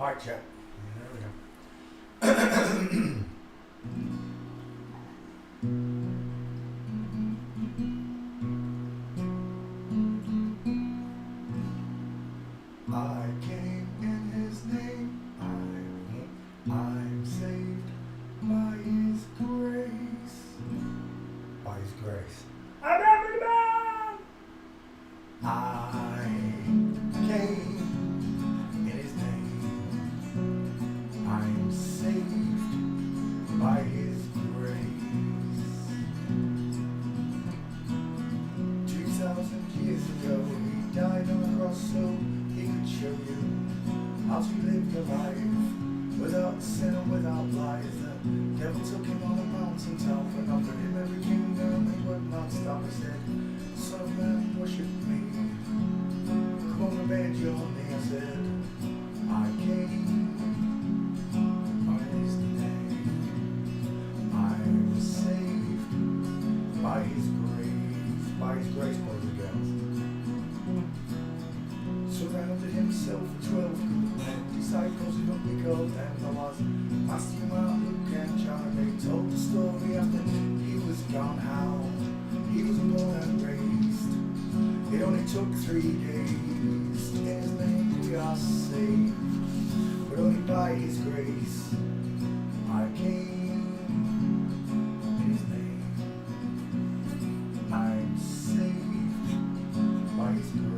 Mic check. There we go. I came in his name. I'm saved by his grace. By his grace. I'm every man. I came in his name. I'm saved by his grace. 2,000 years ago, he died on a cross so he could show you how to live your life without sin and without lies. The devil took him on a mountaintop and offered him every kingdom. He would not stop. He said, "Son of man, worship me. Come on and bend your knee." I said, I came by his name. I'm saved by his grace. By his grace, boys and girls. Surrounded himself with 12 good men, disciples who don't be called them. There was Matthew, Mark, Luke and John. They told the story after he was gone, how he was born and raised. It only took 3 days. In his name we are saved, but only by his grace. I came in his name. I'm saved by his grace.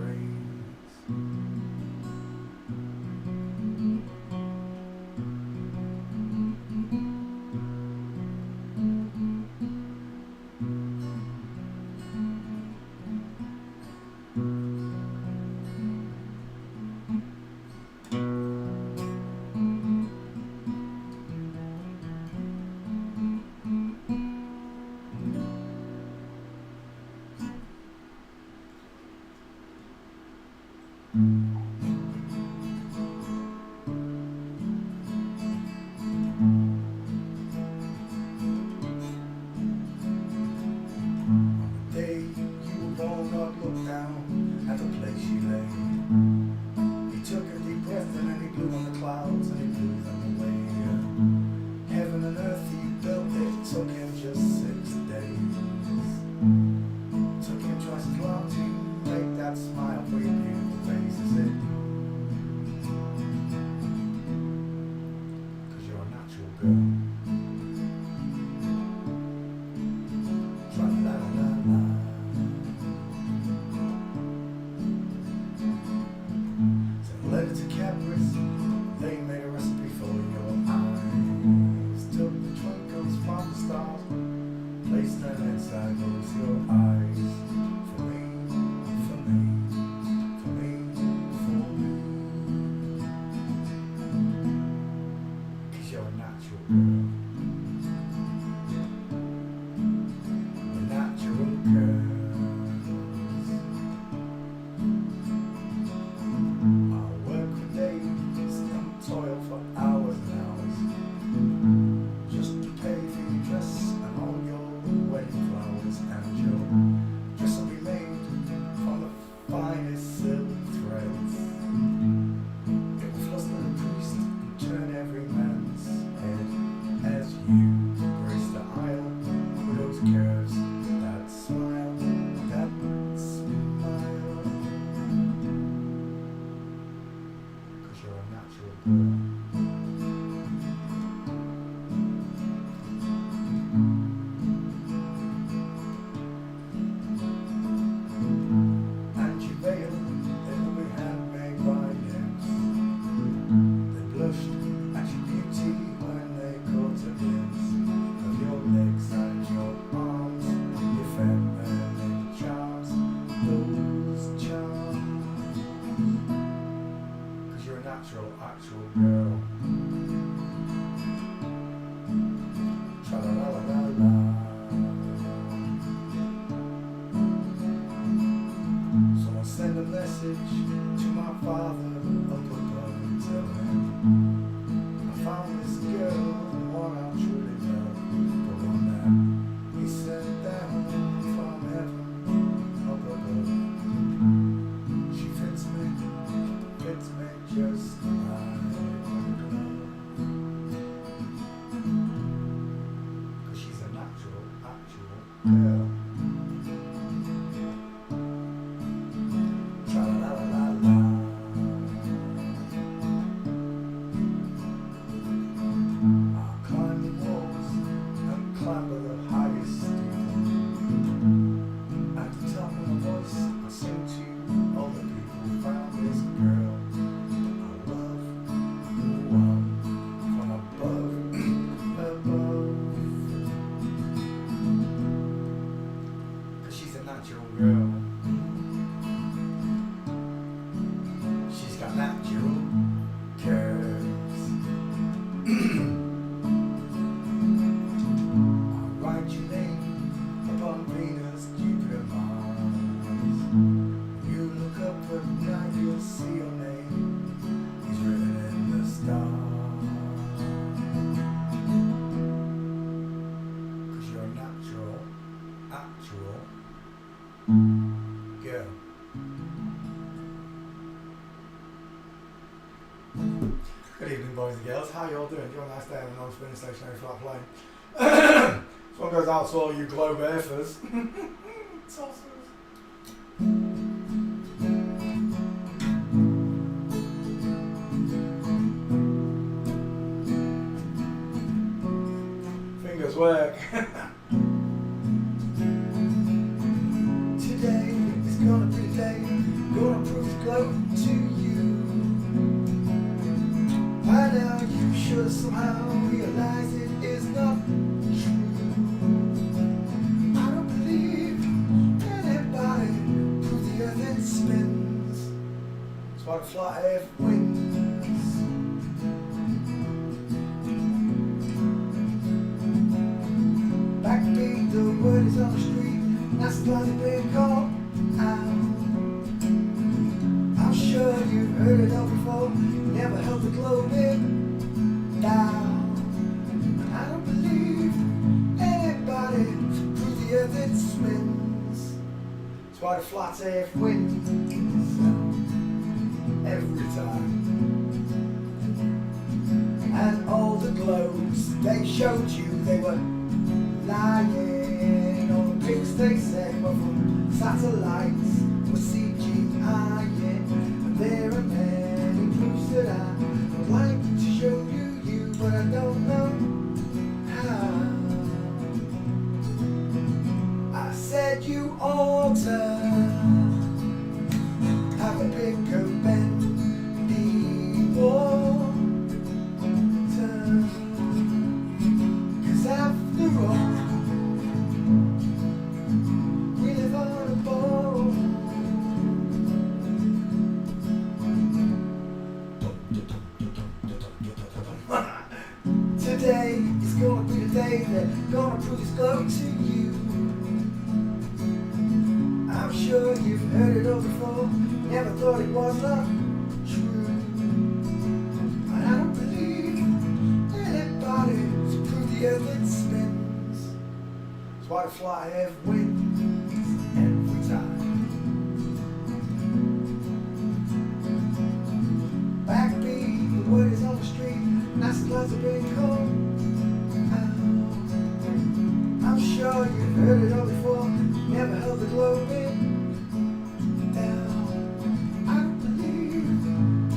Looked down at the place she lay. He took a deep breath and then he blew on the clouds and he blew them away. Heaven and earth he built, it took him just 6 days. Took him twice as long to make that smile for your beautiful face. Is it? 'Cause you're a natural girl. Tra-la-la-la. Letter to Cadbury's, they made a recipe for your eyes. Took the twinkles from the stars, placed them inside those your eyes. For me, for me, for me, for me. 'Cause you're a natural girl. A natural girl. Toil for hours and hours just to pay for your dress and all your wedding flowers, and your dress will be made from the finest silk threads. It will fluster the priest and turn every man's head as you grace the aisle with those curves, that smile, that smile. 'Cause you're a natural girl. And you veil, they will be handmade by nymphs. They blushed at your beauty when they caught a glimpse of your legs and your arms, your feminine charms, those charms. 'Cause you're a natural, actual girl. Tra-la-la-la-la-la. Someone send a message to my father up above and tell him I found this girl, the one I truly love, the one that he sent down from heaven up above. She fits me just right. Yeah. Tra-la-la-la-la. I'll climb the walls and clamber the highest steeple. At the top of my voice, I sing to all the people who found this girl. I love the one from above, above. 'Cause she's a natural girl. She's got natural curves. I'll write your name upon Venus, Jupiter, Mars. You look up at night, you'll see your name is written in the stars. 'Cause you're a natural, actual girl. Good evening, boys and girls. How you all doing? Do you want a nice day on a non-spinning stationary flat plane? This one goes out to all you globe earthers. Saucers. Fingers work. Today is gonna be the day, gonna prove the globe to you. By now you should somehow realize it is not true. I don't believe anybody prove the earth it spins. It's why the flat earth wins. Backbeat, the word is on the street. That's why they've been called out. I'm sure you've heard it all before. Never held the globe in down. I don't believe anybody prove the earth it spins. That's why the flat earth wins every time. And all the globes they showed you, they were lying. All the pics they said were from satellites, were CGI-ing. And there are many proofs that I'd like to show you, but I don't know how. I said you ought to have a bigger bendy water. 'Cause after all, we live on a boat. Today is gonna be the day that gonna prove this globe to you. I'm sure you've heard it all before, never thought it was not true. And I don't believe anybody to prove the earth it spins. That's why the flat earth wins every time. Backbeat, the word is on the street. NASA clouds have been called out. I'm sure you've heard it all before, never held the globe in down. I don't believe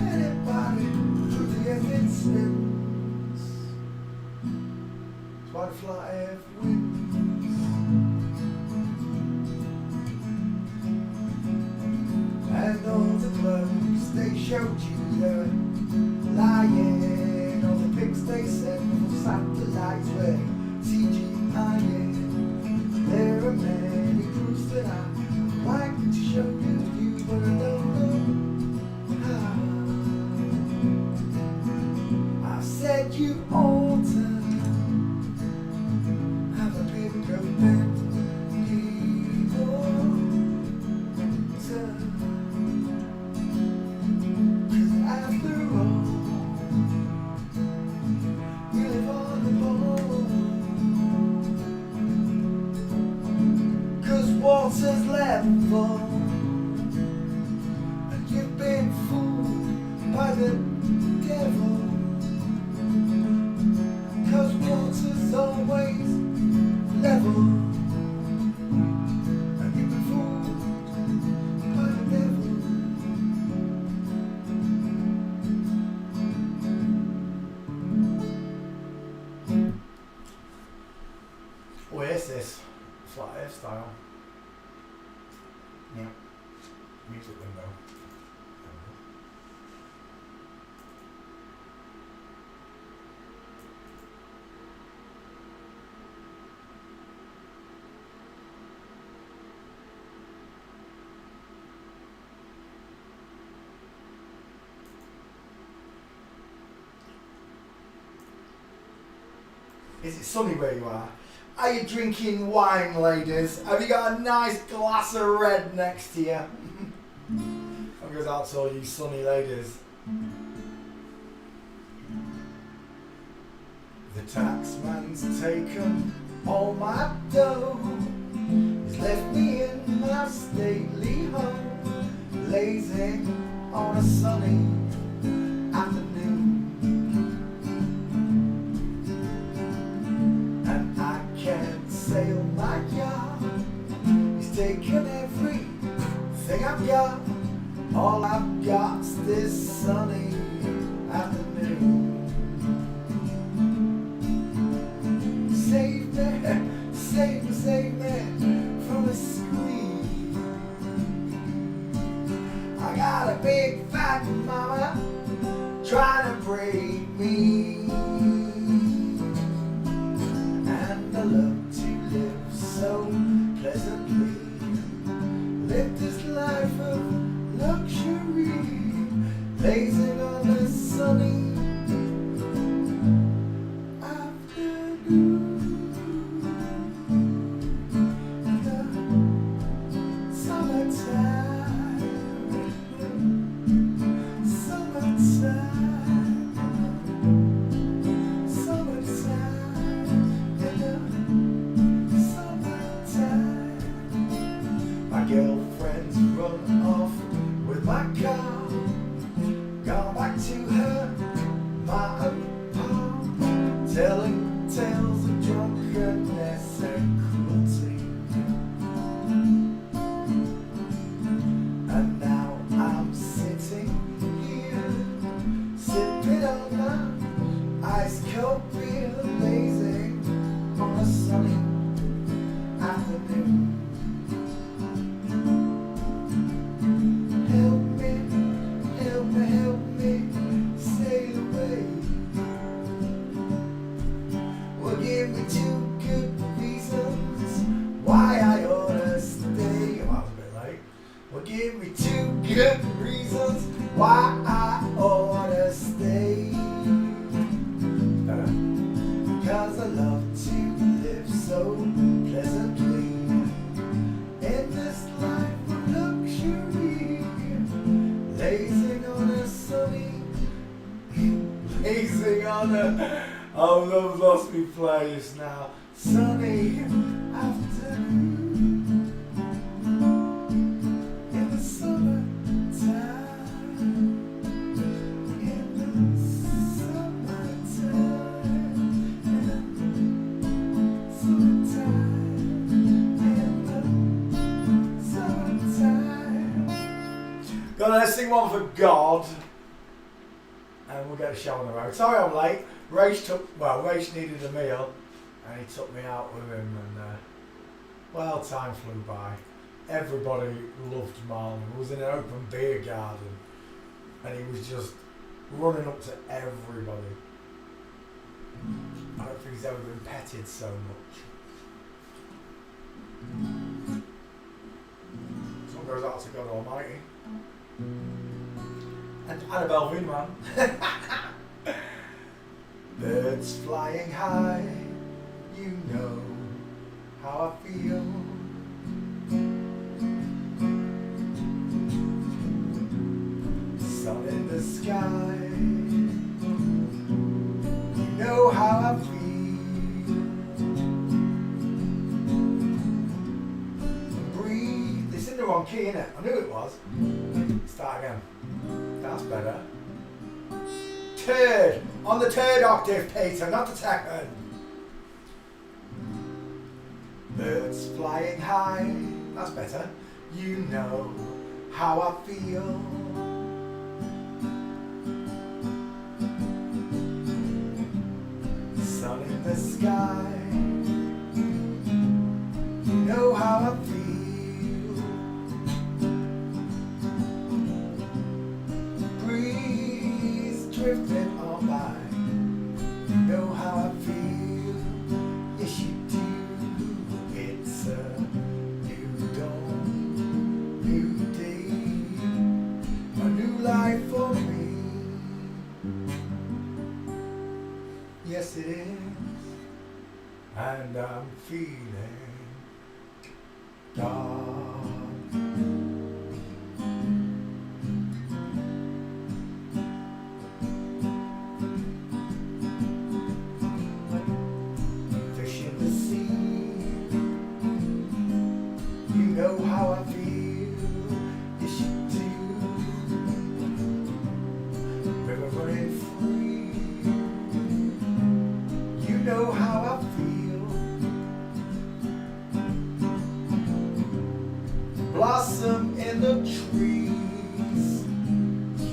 anybody through the earth it spins. That's why the flat earth wins. And all the globes they showed you, they were lying. All the pics they said were satellites were CGI-ing. There are many proofs that I'd like to show you, but I don't know how. I said you ought to have a bigger bendy water. 'Cause after all, we live on the boat. 'Cause water's level, and you've been fooled by the devil. 'Cause water's always level. Oasis. Flat hairstyle. Yeah. Music window. Is it sunny where you are? Are you drinking wine, ladies? Have you got a nice glass of red next to you? That goes out to all you sunny ladies. The taxman's taken all my dough. He's left me in my stately home, lazing on a sunny afternoon. And I can't sail my yacht. He's taken everything I've got. All I've got's this sunny afternoon. Save me, save me, save me from the squeeze. I got a big fat mama trying to break me, and I love to live so pleasantly. Live this life of luxury, blazing on the sunny afternoon. Girlfriend's run off with my car, gone back to her my apartment, telling tales of drunkenness and cruelty. And now I'm sitting here, sipping on my ice cold beer, lazing on a sunny afternoon. Help me sail away. Well, give me 2 good reasons why I ought to stay. Oh, I was a bit late. Well, give me 2 good reasons why I ought to stay. Because I love to live so pleasantly in this life of luxury, lazing on a sunny, lazing on a, oh, I've lost me place now, sunny afternoon, in the summertime, in the summertime, in the summertime, in the summertime. Gonna sing one for God, and we'll get a show on the road. Sorry I'm late. Rach needed a meal, and he took me out with him, and well, time flew by. Everybody loved Marlon. He was in an open beer garden, and he was just running up to everybody. I don't think he's ever been petted so much. This one goes out to God Almighty. And Annabelle Winman. Birds flying high, you know how I feel. Sun in the sky, you know how I feel. Breathe. It's in the wrong key, innit? I knew it was. Start again. That's better. Third. On the 3rd octave, Peter, not the 2nd. Birds flying high. That's better. You know how I feel. Sun in the sky. how I feel. Breeze drifting on by. You know how I feel. Yes, you do. It's a new dawn, new day, a new life for me. Yes, it is. And I'm feeling dark. Fish in the sea, you know how I feel. Yes, you do. River running free, you know how I feel. Blossom in the trees,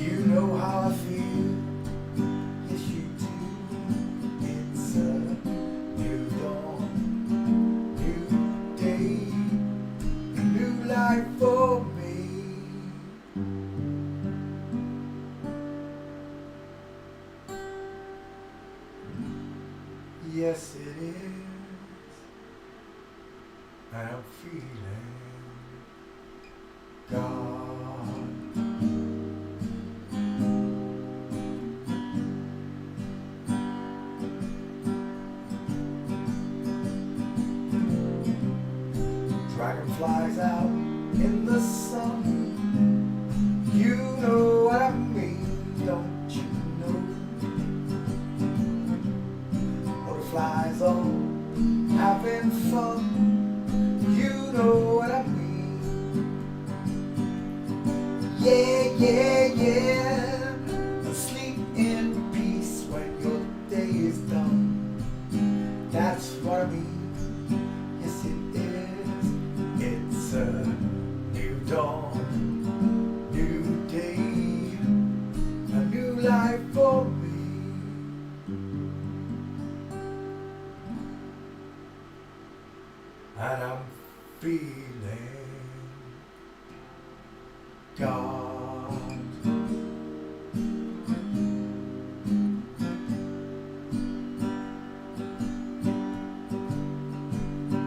you know how I feel. Yes, you do. It's a new dawn, new day, a new life for me. Yes, it is. And I'm feeling God. Dragonflies out in the sun, you know what I mean, don't you know? Butterflies all having fun, you know what I mean. Yeah, yeah, yeah. And sleep in peace when your day is done. That's what I mean. Yes, it is. It's a new dawn, new day, a new life for me. And I'm feeling God.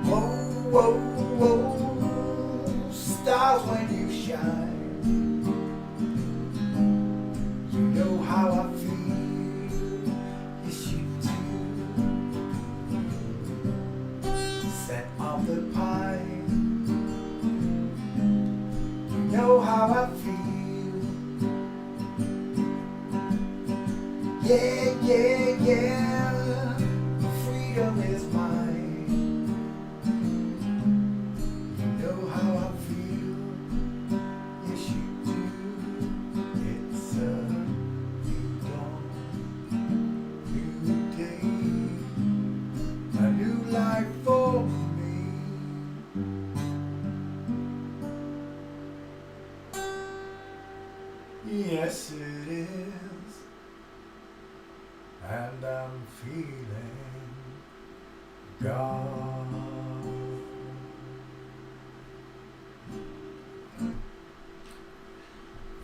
Whoa, whoa, whoa, stars when you shine. You know how I feel. Yes, you do. Scent of the pine, you know how I feel. Yeah, yeah, yeah, freedom is mine. You know how I feel. Yes, you do. It's a new dawn, new day, a new life for me. Yes, it is. And I'm feeling God.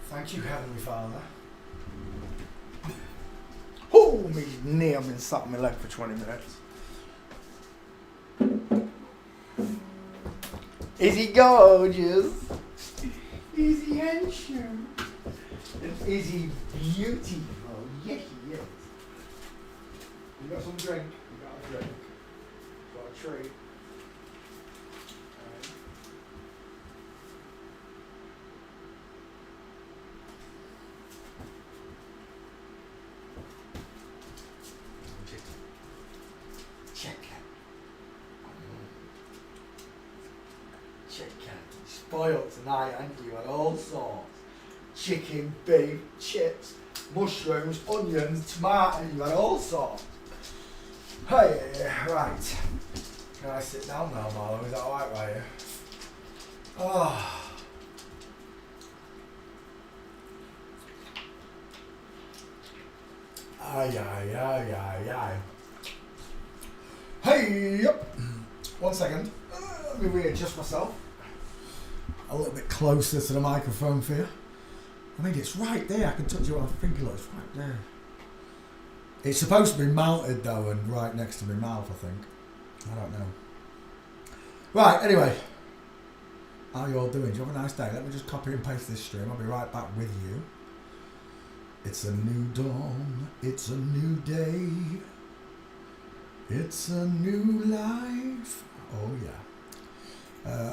Thank you, Heavenly Father. Oh, me knee, I've been sucking my leg for 20 minutes. Is he gorgeous? Is he handsome? And is he beautiful? Yes, he is. You got some drink? You got a drink. Got a treat. Alright. Chicken. Chicken. Spoiled tonight, aren't you? And all sorts. Chicken, beef, chips, mushrooms, onions, tomatoes, you had all sorts. Hey, right. Can I sit down now, Marlo? Is that alright, right? Oh. Aye, aye, aye, aye, aye. Hey, yep. 1 second. Let me readjust myself a little bit closer to the microphone for you. I mean, it's right there. I can touch it with my finger. It's right there. It's supposed to be mounted though, and right next to my mouth, I think. I don't know. Right, anyway. How you all doing? Do you have a nice day? Let me just copy and paste this stream. I'll be right back with you. It's a new dawn. It's a new day. It's a new life. Oh yeah.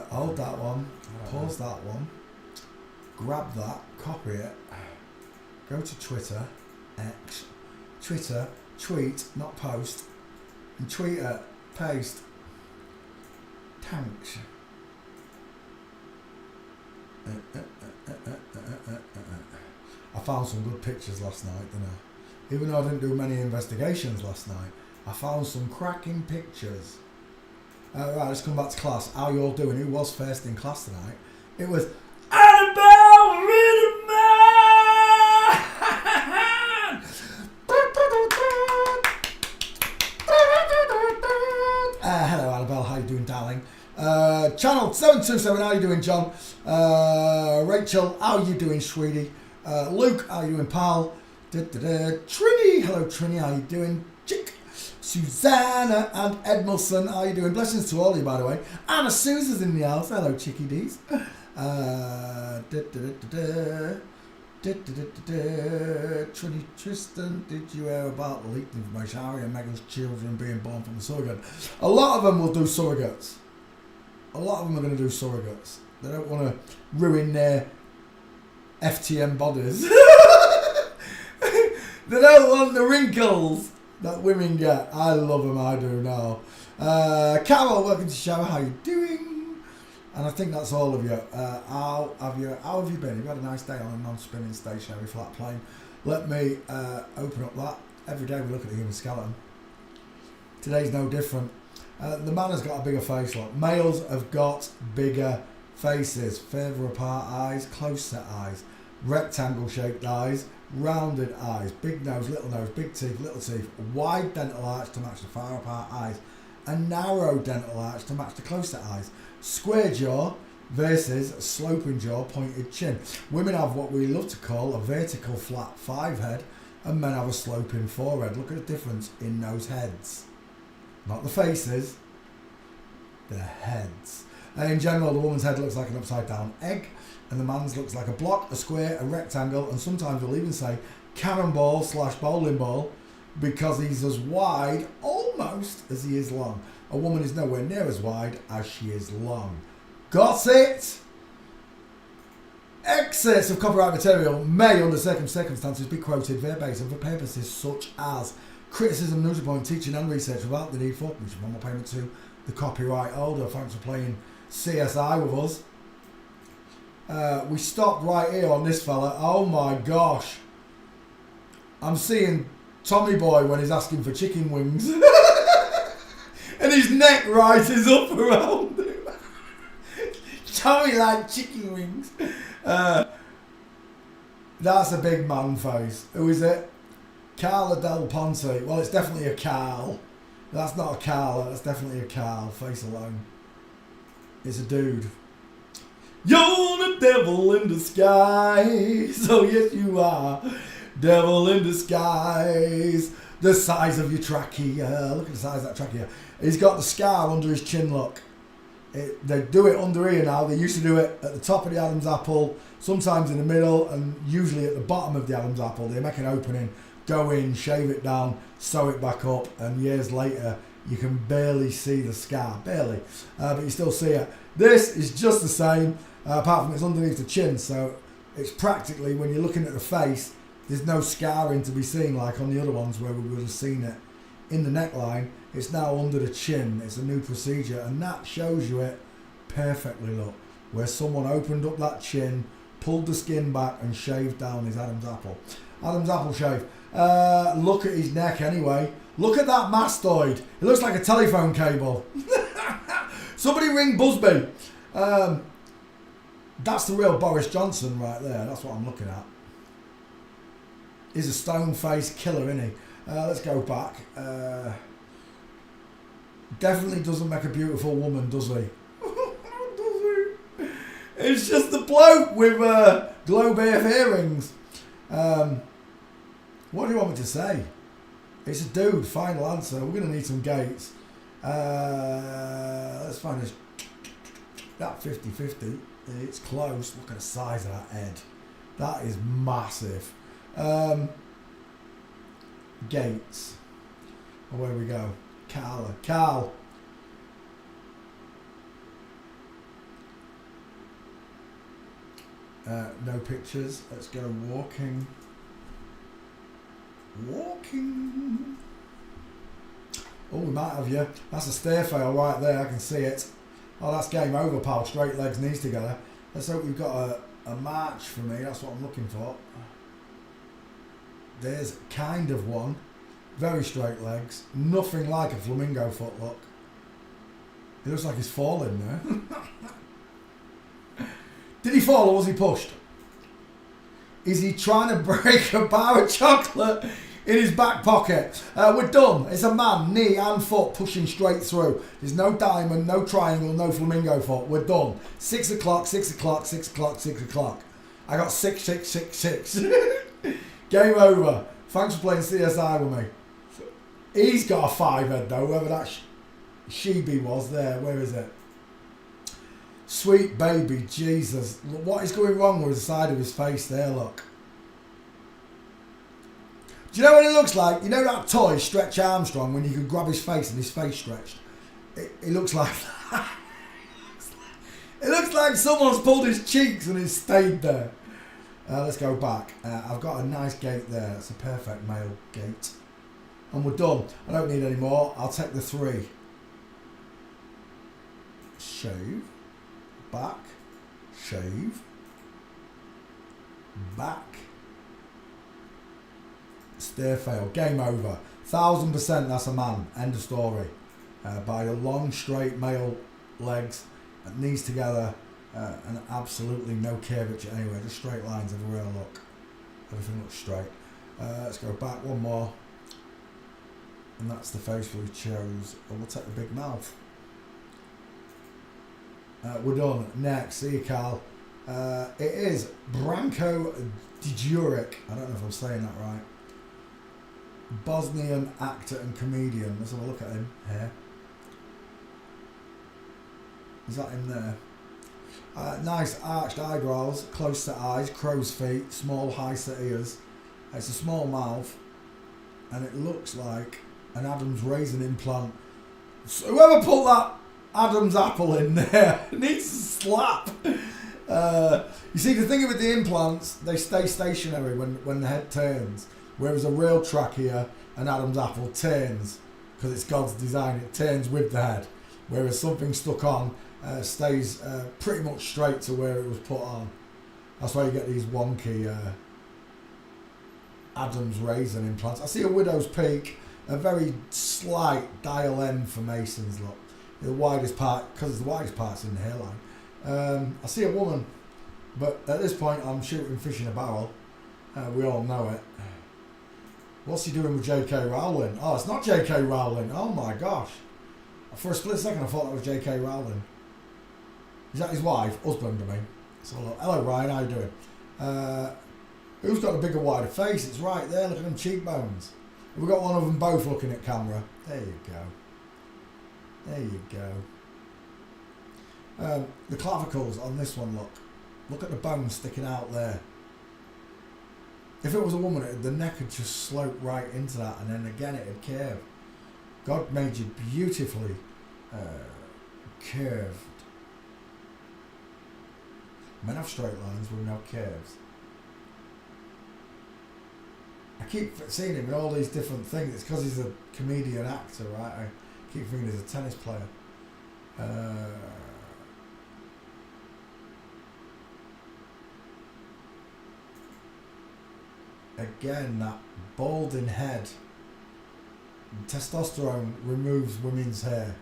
Hold that one. Pause that one. Grab that. Copy it. Go to Twitter. X. Twitter. Tweet, not post. And tweet it. Paste. Thanks. I found some good pictures last night, didn't I? Even though I didn't do many investigations last night, I found some cracking pictures. Right, let's come back to class. How you all doing? Who was first in class tonight? It was Annabelle Ridderman! Hello Annabelle, how you doing, darling? Channel 727, how you doing, John? Rachel, how you doing, sweetie? Luke, how you doing, pal? Trini, hello Trini, how you doing? Chick. Susanna and Edmilson, how you doing? Blessings to all of you, by the way. Anna Susan's in the house. Hello, chickie dees. Trini Tristan, did you hear about the leaked information? Harry and Meghan's children being born from a surrogate? A lot of them will do surrogates. A lot of them are going to do surrogates. They don't want to ruin their FTM bodies. They don't want the wrinkles that women get. I love them, I do now. Carol, welcome to the show. How you doing? And I think that's all of you. How have you been? Have you had a nice day on a non-spinning stationary flat plane? Let me open up that. Every day we look at the human skeleton. Today's no different. The man has got a bigger face. Look, males have got bigger faces. Further apart eyes, close set eyes, rectangle shaped eyes, rounded eyes, big nose, big teeth, little teeth, wide dental arch to match the far apart eyes, a narrow dental arch to match the close set eyes, square jaw versus sloping jaw, pointed chin. Women have what we love to call a vertical flat 5 head, and men have a sloping 4 head. Look at the difference in those heads. Not the faces, the heads. In general, the woman's head looks like an upside down egg, and the man's looks like a block, a square, a rectangle, and sometimes we'll even say cannonball / bowling ball, because he's as wide almost as he is long. A woman is nowhere near as wide as she is long. Got it? Excerpts of copyright material may, under certain circumstances, be quoted verbatim for purposes such as criticism, news report, teaching and research without the need for permission or payment to the copyright holder. Thanks for playing CSI with us. We stopped right here on this fella. Oh my gosh. I'm seeing Tommy Boy when he's asking for chicken wings. And his neck rises up around him. Tommy like chicken wings. That's a big man face. Who is it? Carla Del Ponte. Well, it's definitely a Carl. That's not a Carla, that's definitely a Carl. Face alone. It's a dude. You're the devil in disguise. Oh yes you are. Devil in disguise. The size of your trachea. Look at the size of that trachea. He's got the scar under his chin, look. They do it under here now. They used to do it at the top of the Adam's apple, sometimes in the middle, and usually at the bottom of the Adam's apple. They make an opening, go in, shave it down, sew it back up, and years later you can barely see the scar, barely, but you still see it. This is just the same, apart from it's underneath the chin, so it's practically, when you're looking at the face, there's no scarring to be seen like on the other ones where we would have seen it in the neckline. It's now under the chin. It's a new procedure, and that shows you it perfectly, look, where someone opened up that chin, pulled the skin back and shaved down his Adam's apple. Adam's apple shave. Look at his neck anyway. Look at that mastoid. It looks like a telephone cable. Somebody ring Busby. That's the real Boris Johnson right there. That's what I'm looking at. He's a stone-faced killer, isn't he? Let's go back. Definitely doesn't make a beautiful woman, does he? It's just the bloke with globe earrings. What do you want me to say? It's a dude, final answer. We're going to need some gates. Let's find this. That 50-50. It's close. Look at the size of that head. That is massive. Gates. Away we go. Carl. No pictures. Let's go walking. Oh, we might have you. That's a stair fail right there. I can see it. Oh, that's game over, pal. Straight legs, knees together. Let's hope we've got a march for me. That's what I'm looking for. There's kind of one. Very straight legs. Nothing like a flamingo foot, look. It looks like he's falling there. Did he fall or was he pushed? Is he trying to break a bar of chocolate in his back pocket? We're done. It's a man, knee and foot pushing straight through. There's no diamond, no triangle, no flamingo foot. We're done. 6 o'clock, 6 o'clock, 6 o'clock, 6 o'clock. I got 6, 6, 6, 6. Game over. Thanks for playing CSI with me. He's got a 5 head though, whoever that Sheeby was there. Where is it? Sweet baby, Jesus. What is going wrong with the side of his face there, look. Do you know what it looks like? You know that toy, Stretch Armstrong, when you can grab his face and his face stretched? It looks like that. It looks like someone's pulled his cheeks and it's stayed there. Let's go back. I've got a nice gate there. It's a perfect male gate. And we're done. I don't need any more. I'll take the 3. Shave. Back. Shave. Back. Stair fail. Game over. 1000% that's a man. End of story. By a long straight male legs, knees together, and absolutely no curvature anywhere. Just straight lines everywhere I look. Everything looks straight. Let's go back one more. And that's the face we chose. And we'll take the big mouth. We're done. Next, see you, Carl. It is Branko Djuric. I don't know if I'm saying that right. Bosnian actor and comedian. Let's have a look at him here. Is that him there? Nice arched eyebrows, close set eyes, crow's feet, small high set ears. It's a small mouth, and it looks like an Adam's raisin implant. So whoever put that Adam's apple in there needs to slap. You see, the thing with the implants, they stay stationary when the head turns, whereas a real trachea, an Adam's apple, turns because it's God's design. It turns with the head, whereas something stuck on stays pretty much straight to where it was put on. That's why you get these wonky Adam's raisin implants. I see a widow's peak, a very slight dial N for Mason's look. The widest part, because the widest part's in the hairline. I see a woman, but at this point I'm shooting fish in a barrel. We all know it. What's he doing with J.K. Rowling? Oh, it's not J.K. Rowling. Oh my gosh. For a split second I thought that was J.K. Rowling. Is that his wife? Husband, I mean. So, hello Ryan, how you doing? Who's got a bigger, wider face? It's right there, look at them cheekbones. We've got one of them both looking at camera. There you go. There you go. The clavicles on this one, look. Look at the bones sticking out there. If it was a woman, the neck would just slope right into that, and then again it'd curve. God made you beautifully curved. Men have straight lines with no curves. I keep seeing him in all these different things. It's because he's a comedian actor, right? I keep thinking he's a tennis player. Again, that balding head. Testosterone removes women's hair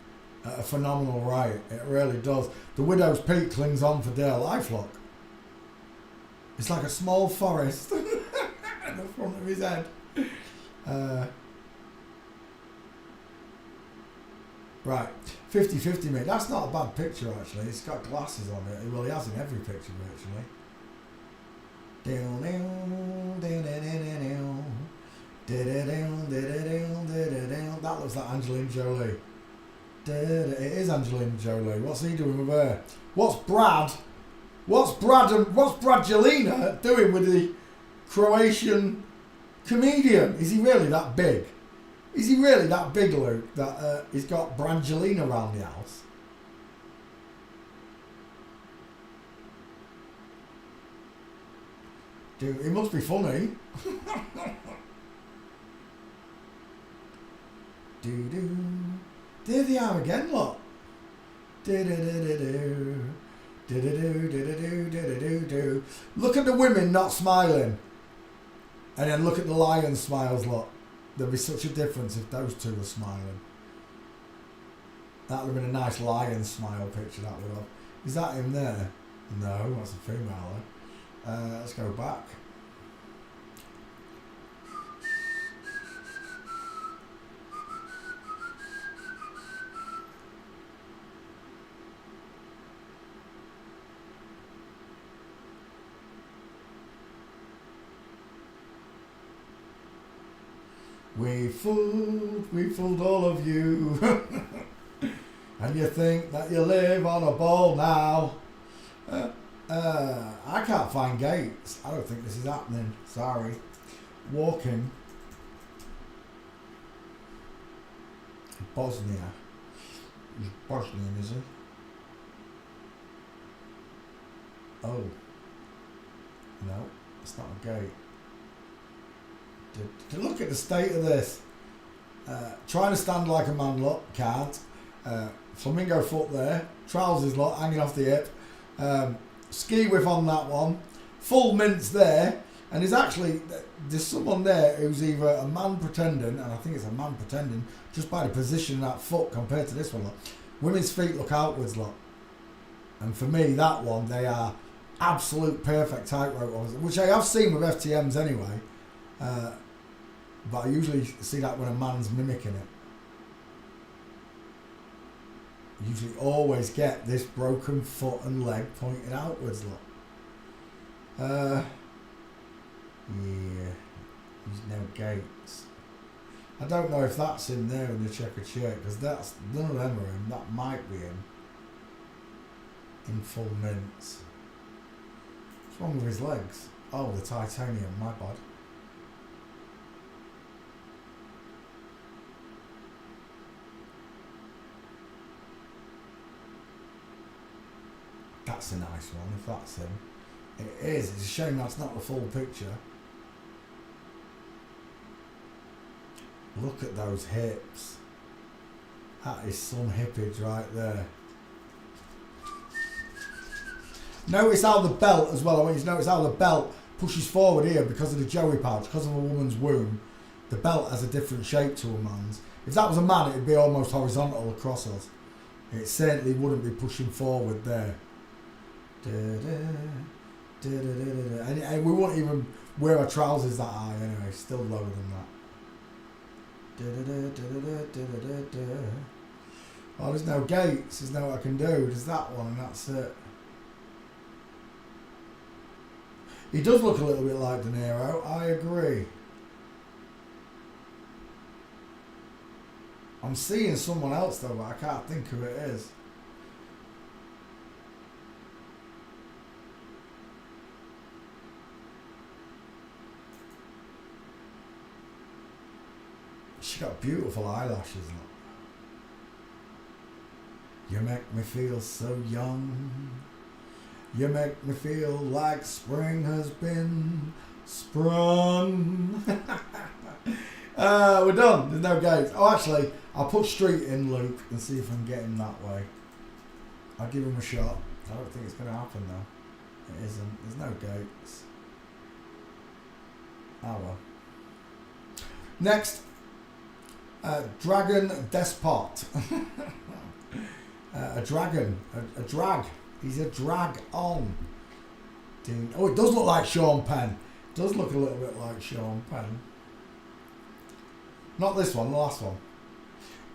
at a phenomenal rate. It really does. The widow's peak clings on for dear life, look. It's like a small forest at the front of his head. Right. 50-50 mate. That's not a bad picture actually. It's got glasses on it. Well, he has in every picture virtually. That looks like Angelina Jolie. It is Angelina Jolie. What's he doing with her? What's Bradgelina doing with the Croatian comedian? Is he really that big? Is he really that big, Luke, that he's got Brangelina around the house? Dude, it must be funny. Do-do. There they are again, look. Do-do-do-do-do. Do-do-do-do-do-do-do-do. Look at the women not smiling. And then look at the lion smiles, look. There'd be such a difference if those two were smiling. That would have been a nice lion smile picture, that would have. Is that him there? No, that's a female. Let's go back. We fooled all of you. And you think that you live on a ball now. I can't find gates. I don't think this is happening. Sorry. Walking. Bosnia. He's Bosnian, is he? Oh. No, it's not a gate. To look at the state of this. Trying to stand like a man, look, can't. Flamingo foot there. Trousers, look, hanging off the hip. Ski whip on that one. Full mince there. And there's someone there who's either a man pretending, and I think it's a man pretending, just by the position of that foot compared to this one, look. Women's feet look outwards, look. And for me, that one, they are absolute perfect tightrope ones, which I have seen with FTMs anyway. But I usually see that when a man's mimicking it. You usually always get this broken foot and leg pointed outwards, look. Yeah. There's no gates. I don't know if that's in there in the checkered shirt, because that's none of them are in. That might be in full mints. What's wrong with his legs? Oh, the titanium, my bad. That's a nice one, if that's him. It is. It's a shame that's not the full picture. Look at those hips. That is some hippage right there. Notice how the belt as well. I want you to notice how the belt pushes forward here because of the Joey pouch, because of a woman's womb. The belt has a different shape to a man's. If that was a man, it would be almost horizontal across us. It certainly wouldn't be pushing forward there. And we won't even wear our trousers that high anyway, still lower than that. Oh, there's no gates, there's no what I can do, there's that one and that's it. He does look a little bit like De Niro, I agree. I'm seeing someone else though, but I can't think who it is. She got beautiful eyelashes, look. You make me feel so young. You make me feel like spring has been sprung. We're done. There's no gates. Oh, actually, I'll put street in, Luke, and see if I can get him that way. I'll give him a shot. I don't think it's going to happen, though. It isn't. There's no gates. Oh, well. Next. Dragon Despot. A dragon. A drag. He's a drag on. Oh, it does look like Sean Penn. It does look a little bit like Sean Penn. Not this one, the last one.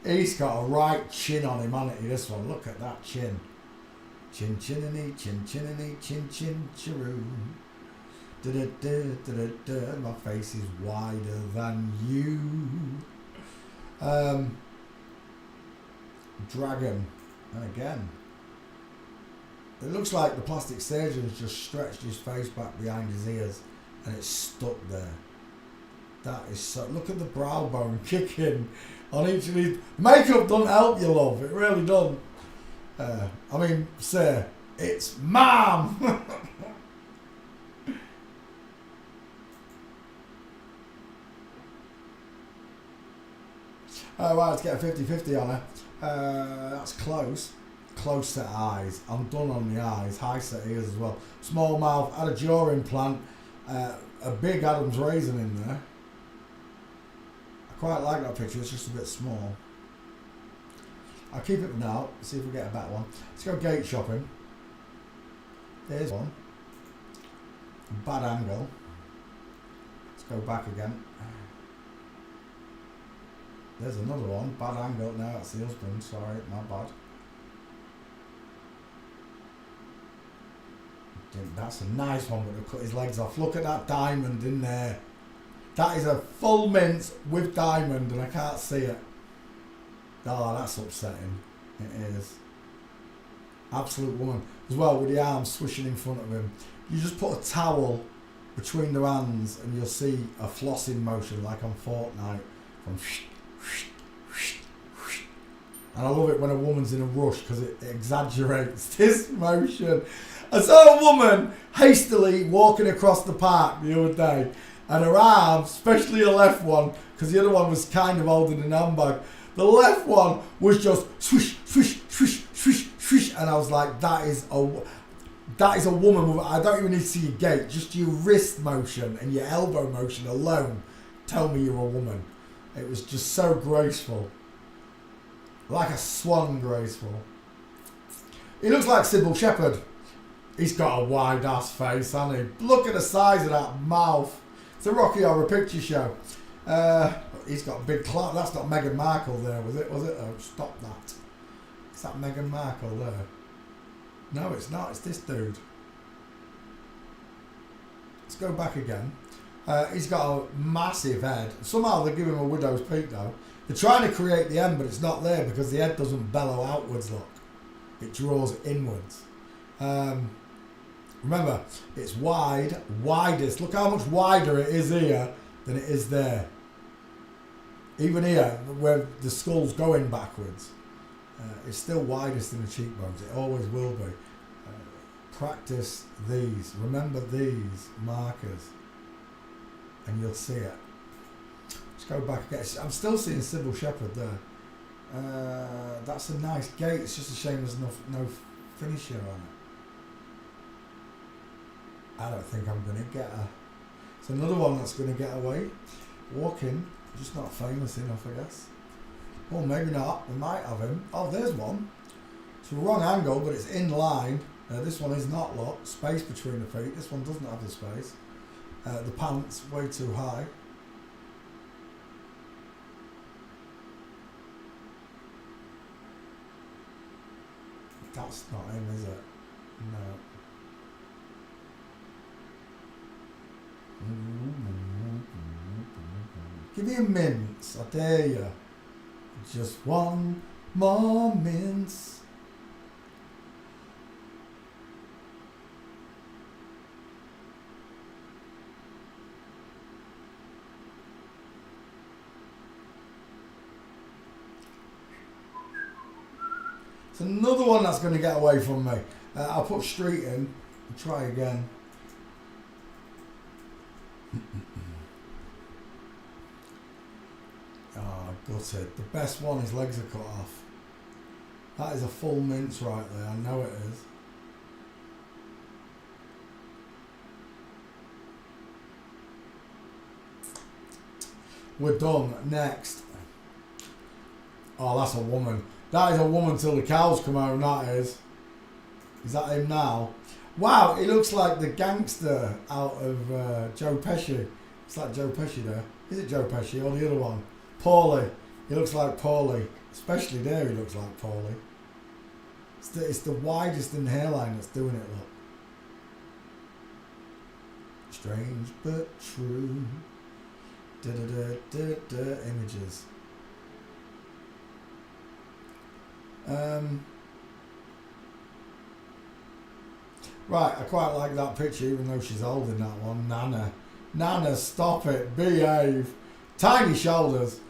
He's got a right chin on him, hasn't he, this one? Look at that chin. Chin chinny, chin chinny, chin chin chiroo. Da-da-da, my face is wider than you. Dragon. And again. It looks like the plastic surgeon's just stretched his face back behind his ears and it's stuck there. That is so... Look at the brow bone kicking on each of these... Makeup doesn't help you, love. It really doesn't. I mean, sir, it's mom! Right, let's get a 50-50 on her. That's close. Close set eyes. I'm done on the eyes. High set ears as well. Small mouth. Had a jaw implant. A big Adam's raisin in there. I quite like that picture. It's just a bit small. I'll keep it for now. See if we get a better one. Let's go gate shopping. There's one. Bad angle. Let's go back again. There's another one. Bad angle. No, that's the husband. Sorry, my bad. That's a nice one, but they've cut his legs off. Look at that diamond in there. That is a full mince with diamond, and I can't see it. Oh, that's upsetting. It is. Absolute woman. As well, with the arms swishing in front of him. You just put a towel between their hands, and you'll see a flossing motion like on Fortnite. From and I love it when a woman's in a rush because it exaggerates this motion. I saw a woman hastily walking across the park the other day, and her arms, especially her left one, because the other one was kind of holding an handbag, the left one was just swish, swish, swish, swish, swish, and I was like, that is a woman with, I don't even need to see your gait, just your wrist motion and your elbow motion alone tell me you're a woman. It was just so graceful. Like a swan graceful. He looks like Sybil Shepherd. He's got a wide ass face, hasn't he? Look at the size of that mouth. It's a Rocky Horror Picture Show. He's got a big clout. That's not Meghan Markle there, was it? Was it? Oh, stop that. Is that Meghan Markle there? No, it's not. It's this dude. Let's go back again. He's got a massive head. Somehow they give him a widow's peak though. They're trying to create the end, but it's not there because the head doesn't bellow outwards, look. It draws inwards. Remember, it's wide, widest. Look how much wider it is here than it is there. Even here, where the skull's going backwards, it's still widest in the cheekbones. It always will be. Practice these. Remember these markers. And you'll see it. Let's go back again. I'm still seeing Sybil Shepherd there. That's a nice gate. It's just a shame there's no finisher on it. I don't think I'm going to get her. It's another one that's going to get away. Walking, just not famous enough, I guess. Well, maybe not. We might have him. Oh, there's one. It's a wrong angle, but it's in line. This one is not, look. Space between the feet. This one doesn't have the space. The pants way too high. That's not him, is it? No. Give me a mince, I dare you. Just one more mince. It's another one that's going to get away from me. I'll put street in and try again. Oh, gutted. The best one, his legs are cut off. That is a full mince right there. I know it is. We're done. Next. Oh, that's a woman. That is a woman till the cows come home, that is. Is that him now? Wow, he looks like the gangster out of Joe Pesci. It's like Joe Pesci there. Is it Joe Pesci or the other one? Paulie. He looks like Paulie. Especially there, he looks like Paulie. It's the widest in the hairline that's doing it, look. Strange but true. Images. Right, I quite like that picture, even though she's old in that one. Nana, stop it, behave. Tiny shoulders.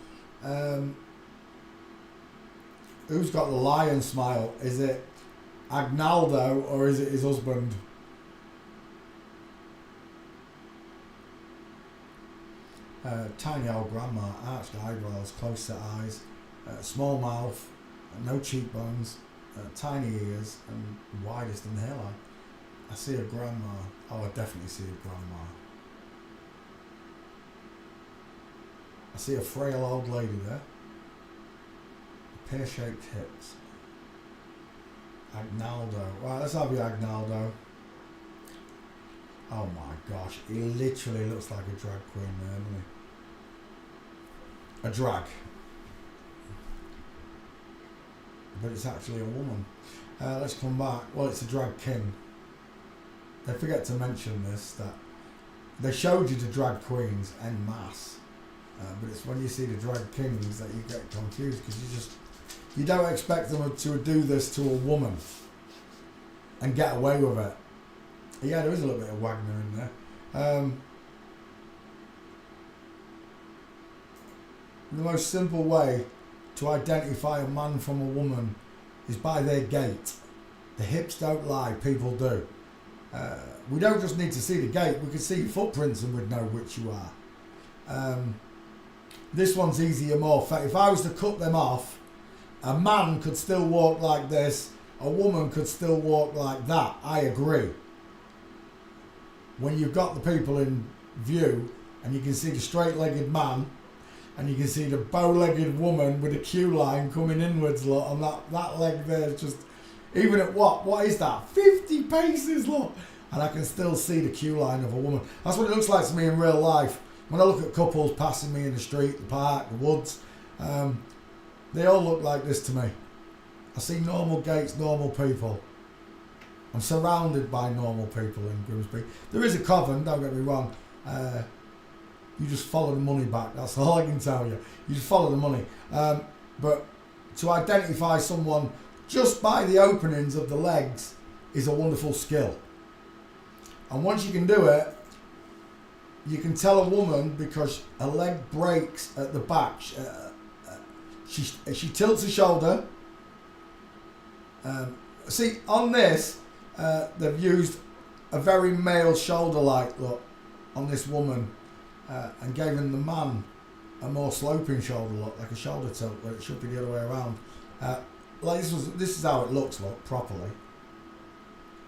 Who's got the lion smile? Is it Agnaldo or is it his husband? Tiny old grandma, arched eyebrows, close set eyes, small mouth, no cheekbones, tiny ears, and widest in the hairline. I see a grandma. Oh, I definitely see a grandma. I see a frail old lady there. Pear-shaped hips. Agnaldo. Right, let's have you, Agnaldo. Oh my gosh, he literally looks like a drag queen there, doesn't he? A drag. But it's actually a woman. Let's come back. Well, it's a drag king. They forget to mention this, that they showed you the drag queens en masse. But it's when you see the drag kings that you get confused, because you don't expect them to do this to a woman and get away with it. Yeah, there is a little bit of Wagner in there. The most simple way to identify a man from a woman is by their gait. The hips don't lie, people do. We don't just need to see the gait, we can see footprints and we'd know which you are. This one's easier more. If I was to cut them off, a man could still walk like this, a woman could still walk like that. I agree. When you've got the people in view and you can see the straight-legged man and you can see the bow-legged woman with a queue line coming inwards, look, and that leg there is just, even at what is that, 50 paces, look, and I can still see the queue line of a woman. That's what it looks like to me in real life. When I look at couples passing me in the street, the park, the woods, they all look like this to me. I see normal gaits, normal people. I'm surrounded by normal people in Grimsby. There is a coven, don't get me wrong. You just follow the money back, that's all I can tell you. You just follow the money. But to identify someone just by the openings of the legs is a wonderful skill. And once you can do it, you can tell a woman because a leg breaks at the back. She tilts her shoulder. See, on this, they've used a very male shoulder-like look on this woman and given the man a more sloping shoulder look, like a shoulder tilt, where it should be the other way around. Like this is how it looks, look, properly.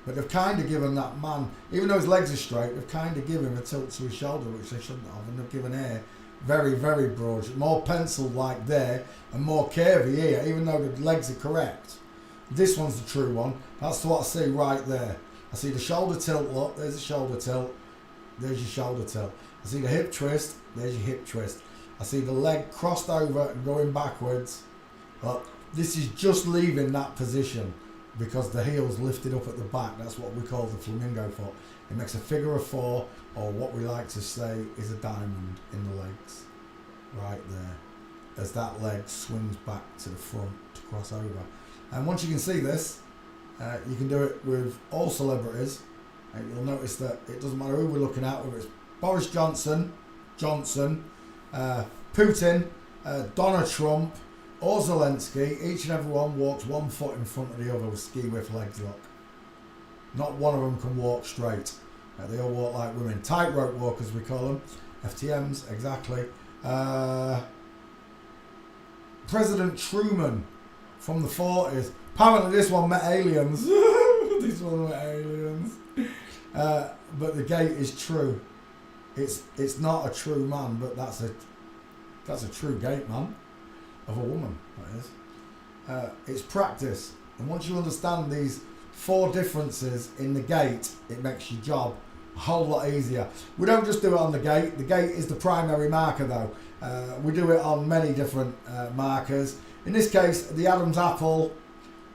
But they've kind of given that man, even though his legs are straight, they've kind of given him a tilt to his shoulder, which they shouldn't have, and they've given hair very, very broad, more pencil-like there, and more curvy here, even though the legs are correct. This one's the true one. That's what I see right there. I see the shoulder tilt, look, there's the shoulder tilt, there's your shoulder tilt. I see the hip twist, there's your hip twist. I see the leg crossed over and going backwards. Look, this is just leaving that position because the heel's lifted up at the back. That's what we call the flamingo foot. It makes a figure of four, or what we like to say is a diamond in the legs, right there, as that leg swings back to the front to cross over. And once you can see this, you can do it with all celebrities, and you'll notice that it doesn't matter who we're looking at, whether it's Boris Johnson, Putin, Donald Trump, or Zelensky. Each and every one walks one foot in front of the other with ski whiff legs, look. Not one of them can walk straight. They all walk like women. Tightrope walkers, we call them. FTMs, exactly. President Truman from the 40s. Apparently this one met aliens. This one met aliens. But the gait is true. It's not a true man, but that's a true gait, man. Of a woman, that is. It's practice. And once you understand these 4 differences in the gait, it makes your job a whole lot easier. We don't just do it on the gait. The gait is the primary marker though. We do it on many different markers. In this case, the Adam's apple.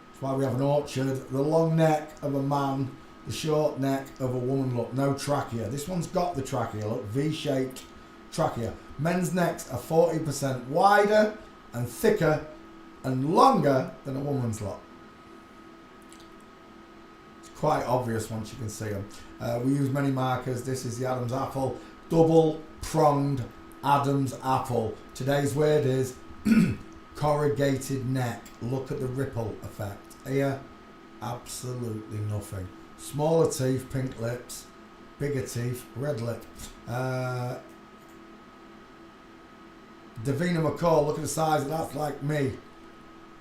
That's why we have an orchard. The long neck of a man, the short neck of a woman. Look, no trachea. This one's got the trachea. Look, V-shaped trachea. Men's necks are 40% wider and thicker and longer than a woman's lot. It's quite obvious once you can see them. We use many markers. This is the Adam's apple. Double pronged Adam's apple. Today's word is corrugated neck. Look at the ripple effect. Here, absolutely nothing. Smaller teeth, pink lips. Bigger teeth, red lip. Davina McCall, look at the size of that, like me.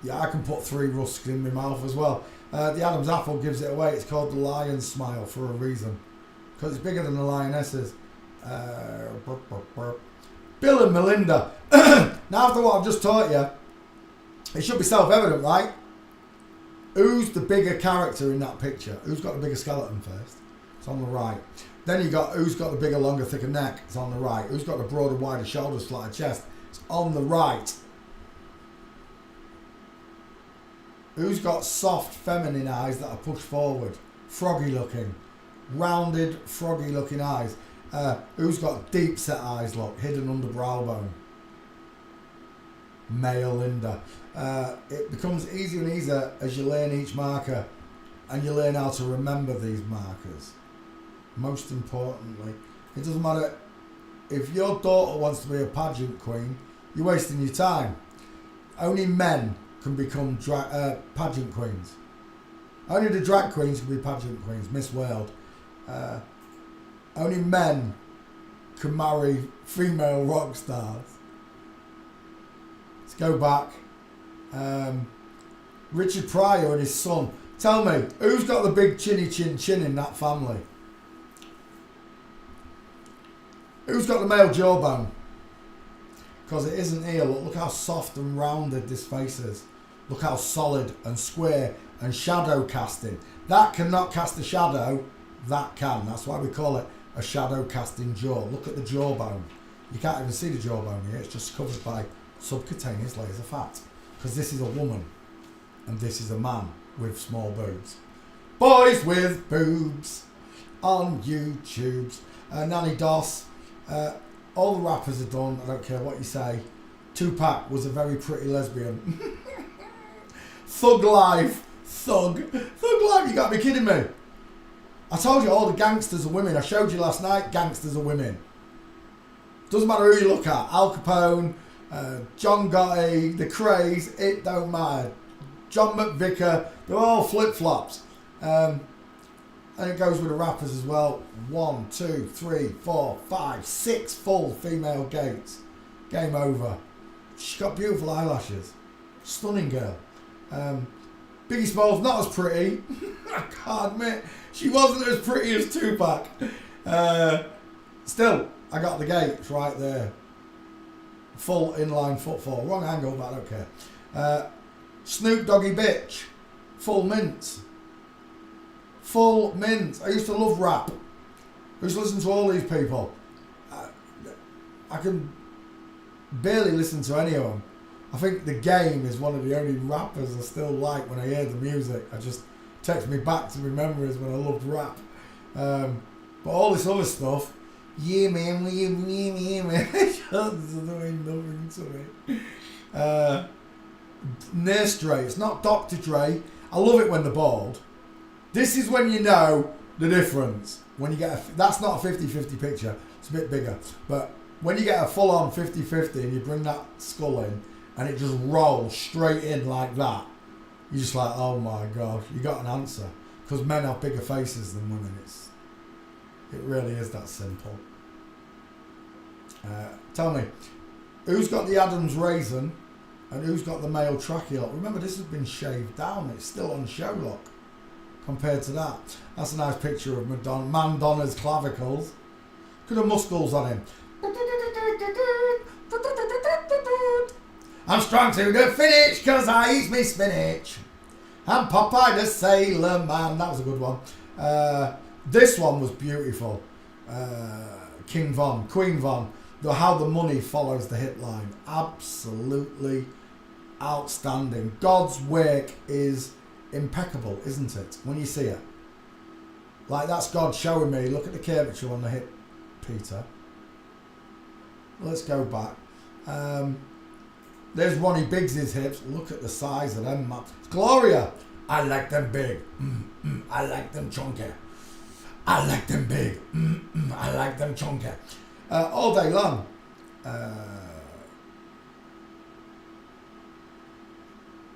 Yeah, I can put 3 rusks in my mouth as well. The Adam's apple gives it away. It's called the lion's smile for a reason. Because it's bigger than the lionesses. Bill and Melinda. Now, after what I've just taught you, it should be self-evident, right? Who's the bigger character in that picture? Who's got the bigger skeleton first? It's on the right. Then you got who's got the bigger, longer, thicker neck? It's on the right. Who's got the broader, wider shoulders, flatter chest? It's on the right. Who's got soft, feminine eyes that are pushed forward? Froggy looking. Rounded, froggy looking eyes. Who's got deep set eyes, look, hidden under brow bone? Male Linda. It becomes easier and easier as you learn each marker and you learn how to remember these markers. Most importantly, it doesn't matter if your daughter wants to be a pageant queen, you're wasting your time. Only men can become pageant queens. Only the drag queens can be pageant queens, Miss World. Only men can marry female rock stars. Let's go back. Richard Pryor and his son. Tell me, who's got the big chinny chin in that family? Who's got the male jawbone? Because it isn't here. Look how soft and rounded this face is. Look how solid and square and shadow casting. That cannot cast a shadow. That can. That's why we call it a shadow casting jaw. Look at the jawbone. You can't even see the jawbone here. It's just covered by subcutaneous layers of fat. Because this is a woman and this is a man with small boobs. Boys with boobs on YouTubes. Nanny Doss. All the rappers are done. I don't care what you say. Tupac was a very pretty lesbian. Thug Life. Thug Life. You gotta be kidding me. I told you all the gangsters are women. I showed you last night, gangsters are women. Doesn't matter who you look at. Al Capone, John Gotti, the Craze, it don't matter. John McVicker, they're all flip-flops. And it goes with the rappers as well. 1, 2, 3, 4, 5, 6 full female gates. Game over. She's got beautiful eyelashes. Stunning girl. Biggie Smalls, not as pretty. I can't admit. She wasn't as pretty as Tupac. Still, I got the gates right there. Full inline footfall. Wrong angle, but I don't care. Snoop Doggy Bitch. Full mints. Full mints. I used to love rap. I used to listen to all these people. I can barely listen to any of them. I think The Game is one of the only rappers I still like when I hear the music. It just takes me back to my memories when I loved rap. But all this other stuff, yeah man, just doing nothing to me. Nurse Dre, it's not Dr. Dre. I love it when they're bald. This is when you know the difference. When you get that's not a 50-50 picture, it's a bit bigger. But when you get a full-on 50-50 and you bring that skull in and it just rolls straight in like that, you're just like, oh my God, you got an answer. Because men have bigger faces than women. It really is that simple. Tell me, who's got the Adam's raisin and who's got the male trachea? Remember, this has been shaved down. It's still on show, look, compared to that. That's a nice picture of Madonna's clavicles. Look at the muscles on him. I'm strong to the finish because I eat me spinach. I'm Popeye the Sailor Man. That was a good one. This one was beautiful. Queen Von. How the money follows the hit line. Absolutely outstanding. God's work is impeccable, isn't it? When you see it. Like, that's God showing me, look at the curvature on the hip, Peter. Let's go back. There's Ronnie Biggs's hips. Look at the size of them. Gloria, I like them big. I like them chunky. I like them big. I like them chunky. All day long.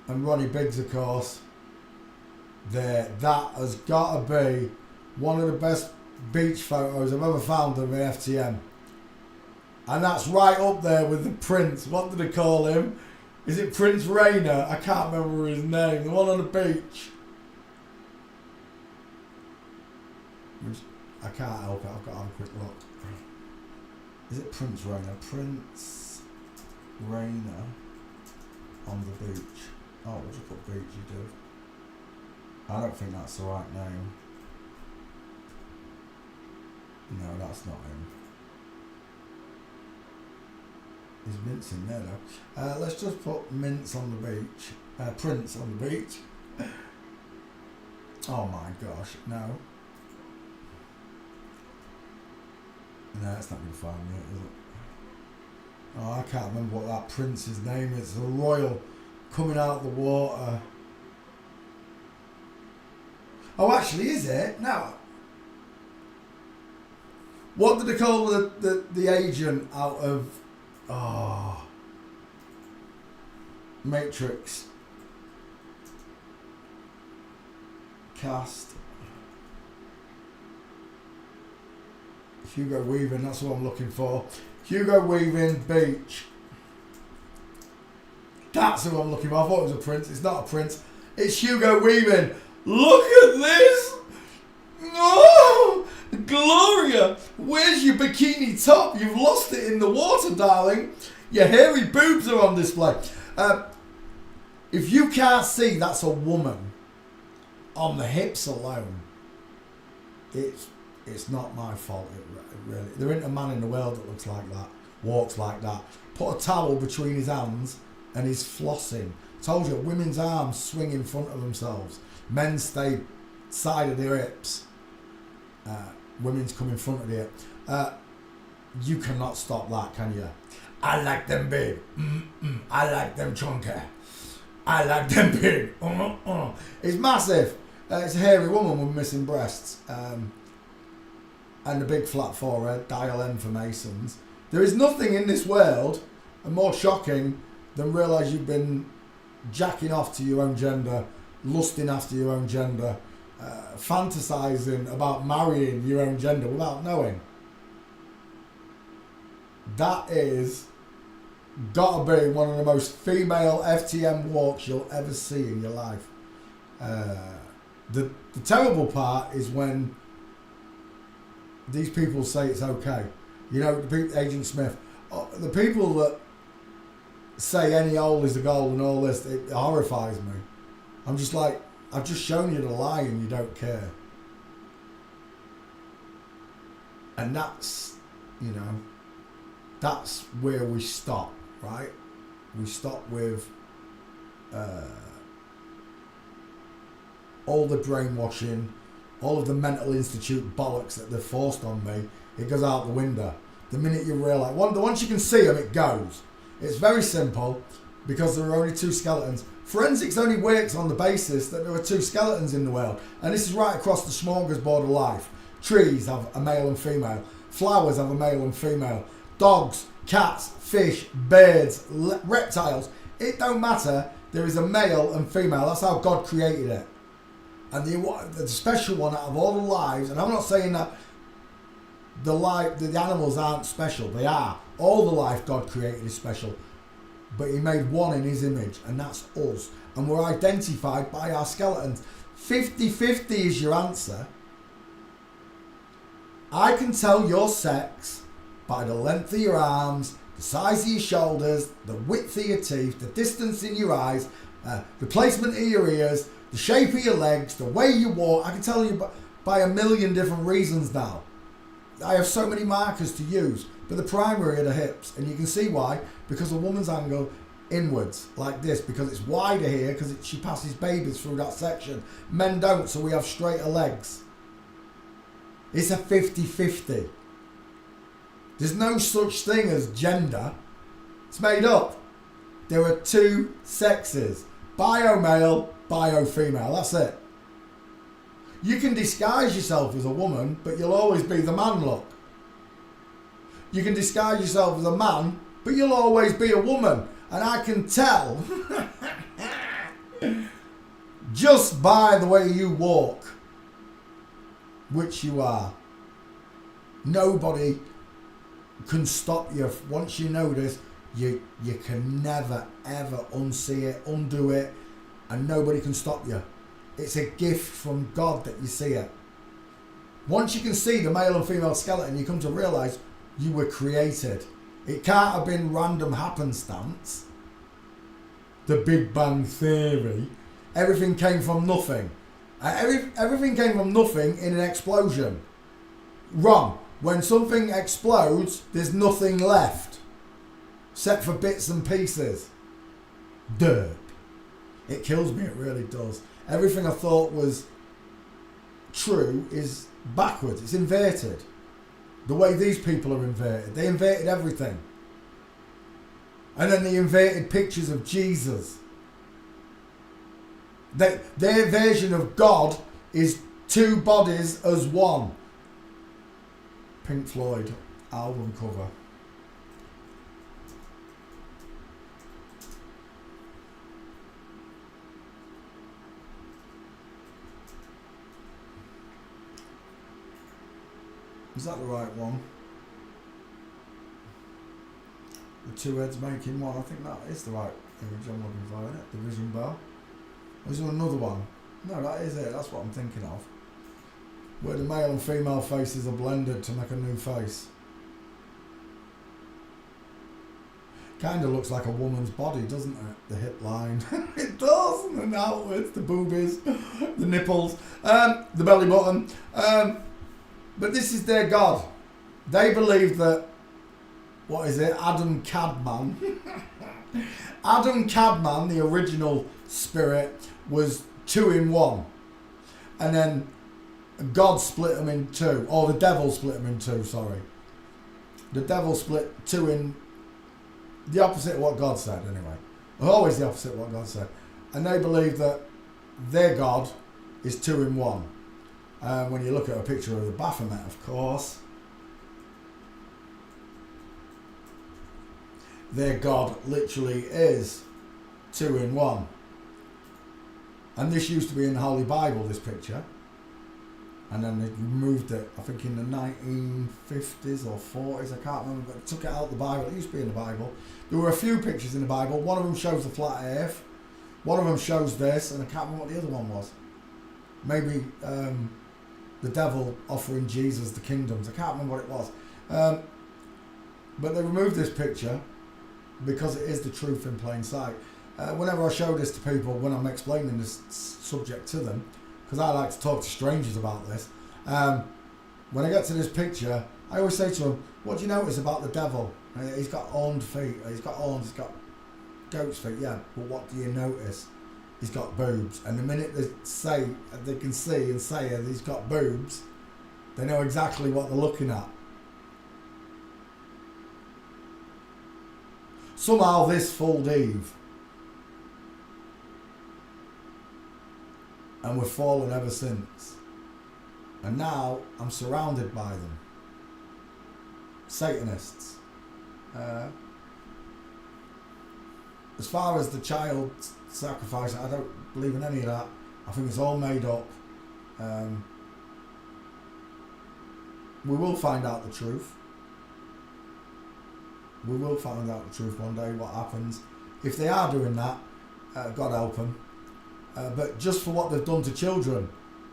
And Ronnie Biggs, of course. There, that has got to be one of the best beach photos I've ever found of an FTM. And that's right up there with the Prince. What did they call him? Is it Prince Rainer? I can't remember his name. The one on the beach. I can't help it. I've got to have a quick look. Is it Prince Rainer? Prince Rainer on the beach. Oh, we'll just put beach, you do. I don't think that's the right name. No, that's not him. There's Mince in there though. Let's just put Mince on the beach. Prince on the beach. Oh my gosh, no. No, it's not going to find me, is it? Oh, I can't remember what that prince's name is. It's a royal coming out of the water. Oh, actually, is it? No. What did they call the agent out of Matrix? Cast. Hugo Weaving, that's what I'm looking for. Hugo Weaving, beach. That's who I'm looking for. I thought it was a prince. It's not a prince. It's Hugo Weaving. Look at this. Oh, Gloria, where's your bikini top? You've lost it in the water, darling. Your hairy boobs are on display. If you can't see, that's a woman. On the hips alone, it's not my fault. It really, there ain't a man in the world that looks like that, walks like that. Put a towel between his hands and he's flossing. Told you, women's arms swing in front of themselves. Men stay side of their hips. Women's come in front of the hip. You cannot stop that, can you? I like them big. I like them chunky. I like them big. It's massive. It's a hairy woman with missing breasts. And a big flat forehead, dial M for Masons. There is nothing in this world more shocking than realise you've been jacking off to your own gender, lusting after your own gender, fantasising about marrying your own gender without knowing. That is gotta be one of the most female FTM walks you'll ever see in your life. The terrible part is when these people say it's okay. You know, Agent Smith, the people that say any hole is a goal and all this, it horrifies me. I'm just like, I've just shown you the lie and you don't care. And that's, you know, that's where we stop, right? We stop with all the brainwashing, all of the mental institute bollocks that they've forced on me. It goes out the window. The minute you realise, once you can see them, it goes. It's very simple because there are only two skeletons. Forensics only works on the basis that there are two skeletons in the world. And this is right across the smorgasbord of life. Trees have a male and female. Flowers have a male and female. Dogs, cats, fish, birds, reptiles. It don't matter. There is a male and female. That's how God created it. And the special one out of all the lives, and I'm not saying that the animals aren't special. They are. All the life God created is special. But he made one in his image, and that's us. And we're identified by our skeletons. 50-50 is your answer. I can tell your sex by the length of your arms, the size of your shoulders, the width of your teeth, the distance in your eyes, the placement of your ears, the shape of your legs, the way you walk. I can tell you by a million different reasons now. I have so many markers to use, but the primary are the hips, and you can see why, because a woman's angle inwards like this because it's wider here because she passes babies through that section. Men don't, so we have straighter legs. It's a 50-50. There's no such thing as gender. It's made up. There are two sexes. Bio male, bio female. That's it. You can disguise yourself as a woman, but you'll always be the man, look. You can disguise yourself as a man, but you'll always be a woman. And I can tell just by the way you walk which you are. Nobody can stop you. Once you know this, you can never ever unsee it, undo it, and nobody can stop you. It's a gift from God that you see it. Once you can see the male and female skeleton, you come to realise you were created. It can't have been random happenstance. The Big Bang Theory. Everything came from nothing. Everything came from nothing in an explosion. Wrong. When something explodes, there's nothing left. Except for bits and pieces. Dirt. It kills me, it really does. Everything I thought was true is backwards. It's inverted. The way these people are inverted. They inverted everything. And then they inverted pictures of Jesus. Their version of God is two bodies as one. Pink Floyd album cover. Is that the right one? The two heads making one. I think that is the right image I'm looking for, isn't it? The vision bar. Or is there another one? No, that is it. That's what I'm thinking of. Where the male and female faces are blended to make a new face. Kind of looks like a woman's body, doesn't it? The hip line. It does. And the outwards, the boobies, the nipples, the belly button. But this is their God. They believe that, what is it? Adam Cadman. Adam Cadman, the original spirit, was 2 in 1. And then God split them in 2. Or the devil split them in 2, sorry. The devil split 2 in... The opposite of what God said, anyway. Always the opposite of what God said. And they believe that their God is 2 in 1. When you look at a picture of the Baphomet, of course, their God literally is 2 in 1. And this used to be in the Holy Bible, this picture. And then they removed it, I think in the 1950s or 40s, I can't remember, but they took it out of the Bible. It used to be in the Bible. There were a few pictures in the Bible. One of them shows the flat earth. One of them shows this, and I can't remember what the other one was. Maybe the devil offering Jesus the kingdoms. I can't remember what it was. But they removed this picture because it is the truth in plain sight. Whenever I show this to people, when I'm explaining this subject to them, because I like to talk to strangers about this, when I get to this picture, I always say to them, what do you notice about the devil? He's got horned feet, he's got horns, he's got goat's feet, yeah, but what do you notice? He's got boobs. And the minute they can see and say that he's got boobs, they know exactly what they're looking at. Somehow this fooled Eve. And we've fallen ever since. And now I'm surrounded by them. Satanists. As far as the child sacrifice, I don't believe in any of that. I think it's all made up. We will find out the truth. We will find out the truth one day, what happens. If they are doing that, God help them. But just for what they've done to children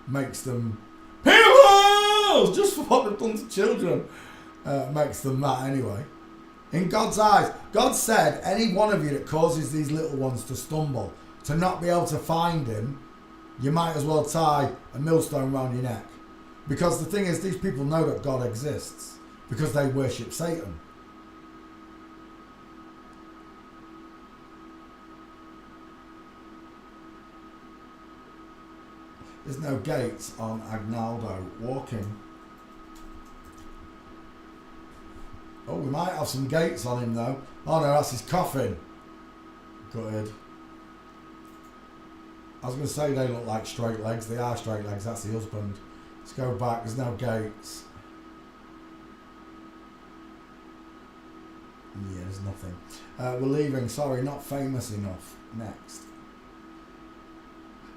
makes them people. Just for what they've done to children makes them that anyway. In God's eyes, God said, any one of you that causes these little ones to stumble, to not be able to find him, you might as well tie a millstone around your neck. Because the thing is, these people know that God exists because they worship Satan. There's no gates on Agnaldo walking. Oh, we might have some gates on him though. Oh no, that's his coffin. Good. I was going to say they look like straight legs. They are straight legs. That's the husband. Let's go back. There's no gates. Yeah, there's nothing. We're leaving. Sorry, not famous enough. Next.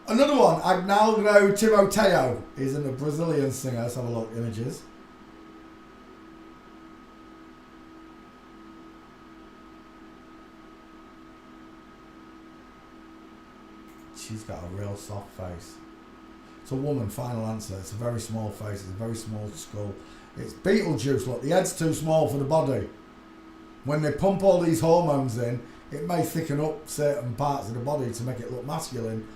Another one. Agnaldo Timoteo is a Brazilian singer. Let's have a look. Images. She's got a real soft face. It's a woman, final answer. It's a very small face, it's a very small skull. It's Beetlejuice, look, the head's too small for the body. When they pump all these hormones in, it may thicken up certain parts of the body to make it look masculine,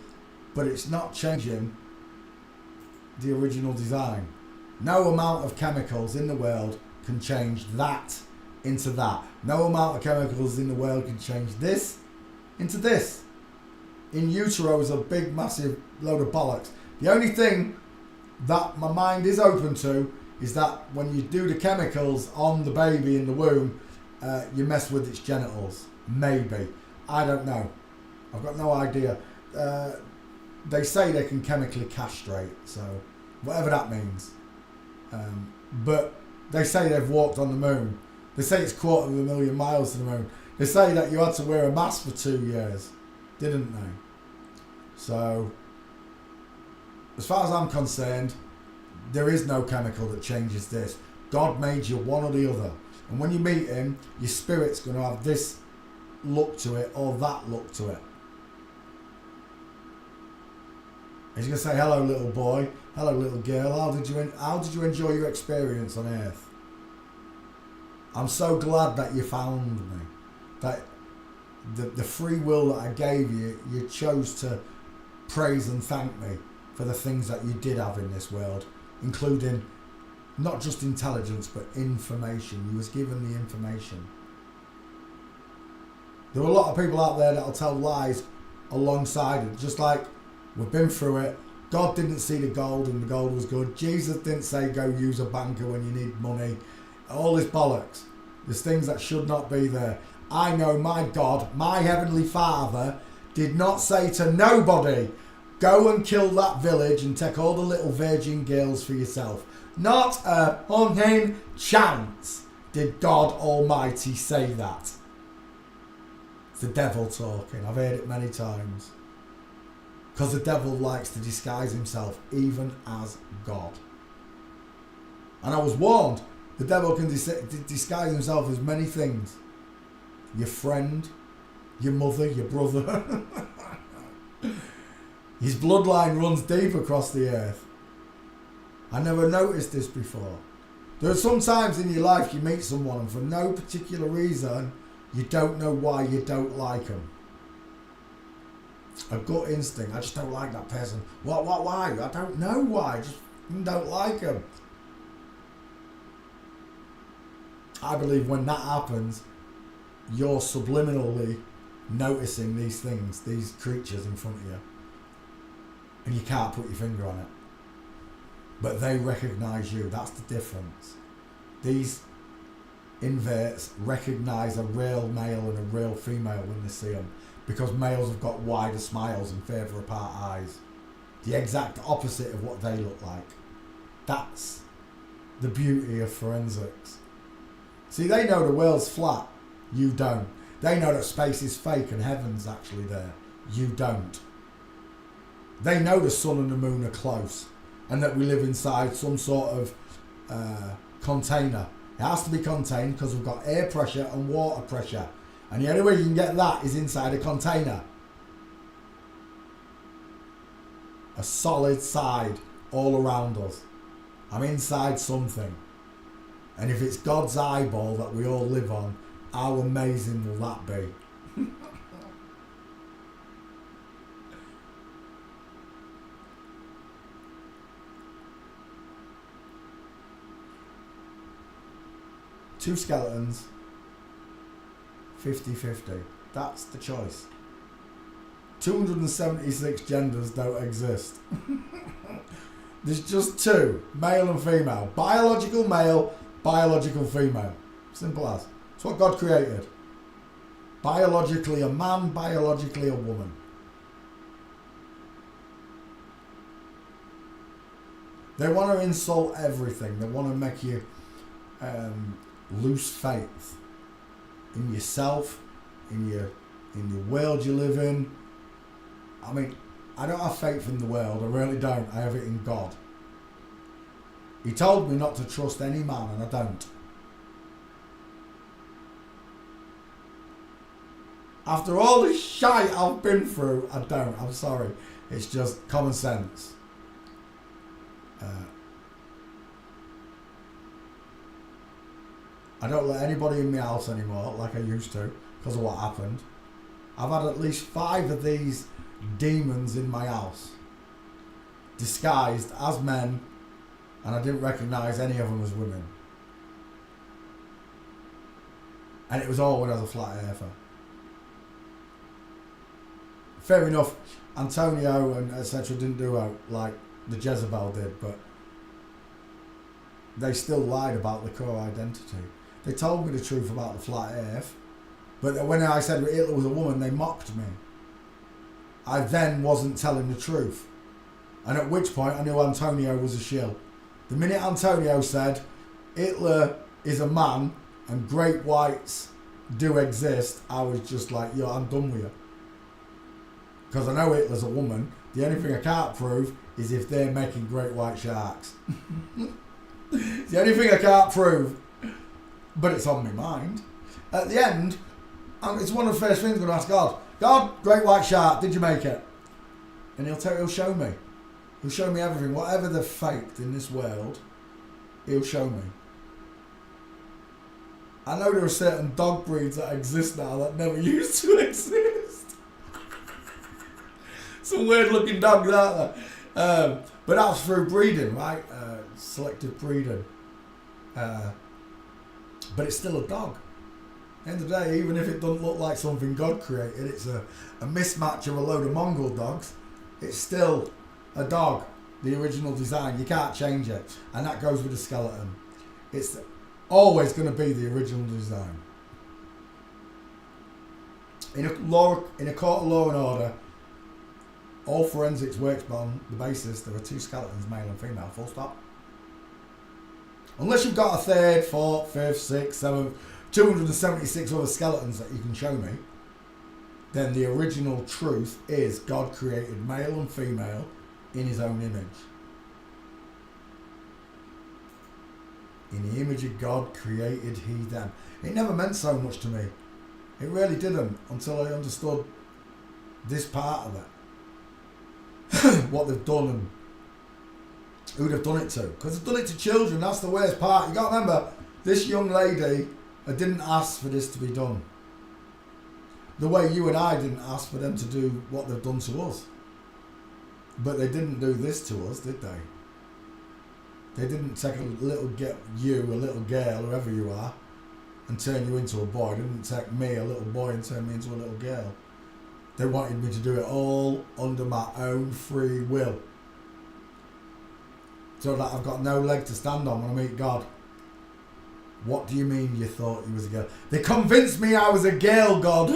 but it's not changing the original design. No amount of chemicals in the world can change that into that. No amount of chemicals in the world can change this into this. In utero is a big, massive load of bollocks. The only thing that my mind is open to is that when you do the chemicals on the baby in the womb, you mess with its genitals. Maybe. I don't know. I've got no idea. They say they can chemically castrate, so whatever that means. But they say they've walked on the moon. They say it's 250,000 miles to the moon. They say that you had to wear a mask for 2 years. Didn't they? So, as far as I'm concerned, there is no chemical that changes this. God made you one or the other. And when you meet him, your spirit's going to have this look to it or that look to it. He's going to say, hello little boy, hello little girl, how did you enjoy your experience on earth? I'm so glad that you found me. That the free will that I gave you, you chose to praise and thank me for the things that you did have in this world, including not just intelligence but information. You was given the information. There are a lot of people out there that'll tell lies alongside it, just like we've been through it. God didn't see the gold and the gold was good. Jesus didn't say go use a banker when you need money. All this bollocks. There's things that should not be there. I know my God, my Heavenly Father, did not say to nobody, go and kill that village and take all the little virgin girls for yourself. Not a fucking chance did God Almighty say that. It's the devil talking. I've heard it many times. Because the devil likes to disguise himself even as God. And I was warned, the devil can disguise himself as many things. Your friend, your mother, your brother. His bloodline runs deep across the earth. I never noticed this before. There are some times in your life you meet someone and for no particular reason you don't know why you don't like them. A gut instinct. I just don't like that person. What, why? I don't know why. I just don't like them. I believe when that happens, you're subliminally noticing these things, these creatures in front of you. And you can't put your finger on it. But they recognise you. That's the difference. These inverts recognise a real male and a real female when they see them. Because males have got wider smiles and further apart eyes. The exact opposite of what they look like. That's the beauty of forensics. See, they know the world's flat. You don't. They know that space is fake and heaven's actually there. You don't. They know the sun and the moon are close and that we live inside some sort of container. It has to be contained because we've got air pressure and water pressure. And the only way you can get that is inside a container. A solid side all around us. I'm inside something. And if it's God's eyeball that we all live on, how amazing will that be? Two skeletons, 50-50. That's the choice. 276 genders don't exist. There's just two, male and female. Biological male, biological female. Simple as. It's what God created. Biologically a man, biologically a woman. They want to insult everything. They want to make you lose faith in yourself, in the world you live in. I mean, I don't have faith in the world. I really don't. I have it in God. He told me not to trust any man, and I don't. After all the shite I've been through, I don't. I'm sorry. It's just common sense. I don't let anybody in my house anymore like I used to because of what happened. I've had at least 5 of these demons in my house, disguised as men, and I didn't recognise any of them as women. And it was all when I was a flat earther. Fair enough, Antonio and etc. didn't do out like the Jezebel did, but they still lied about the core identity. They told me the truth about the flat earth, but when I said Hitler was a woman, they mocked me. I then wasn't telling the truth. And at which point I knew Antonio was a shill. The minute Antonio said Hitler is a man and great whites do exist, I was just like, yo, I'm done with you. Because I know Hitler's a woman. The only thing I can't prove is if they're making great white sharks. It's the only thing I can't prove, but it's on my mind. At the end, it's one of the first things I'm going to ask God. God, great white shark, did you make it? And he'll show me. He'll show me everything. Whatever they've faked in this world, he'll show me. I know there are certain dog breeds that exist now that never used to exist. Some weird looking dogs out there. But that's through breeding, right? Selective breeding. But it's still a dog. At the end of the day, even if it doesn't look like something God created, it's a mismatch of a load of Mongol dogs, it's still a dog, the original design. You can't change it. And that goes with the skeleton. It's always going to be the original design. In a court of law and order, all forensics works on the basis there are 2 skeletons, male and female, full stop. Unless you've got a 3rd, 4th, 5th, 6th, 7th, 276 other skeletons that you can show me, then the original truth is God created male and female in his own image. In the image of God created he them. It never meant so much to me. It really didn't until I understood this part of it. What they've done and who they've done it to. Because they've done it to children, that's the worst part. You got to remember, this young lady didn't ask for this to be done. The way you and I didn't ask for them to do what they've done to us. But they didn't do this to us, did they? They didn't take a little girl, whoever you are, and turn you into a boy. They didn't take me, a little boy, and turn me into a little girl. They wanted me to do it all under my own free will. So that I've got no leg to stand on when I meet God. What do you mean you thought he was a girl? They convinced me I was a girl, God.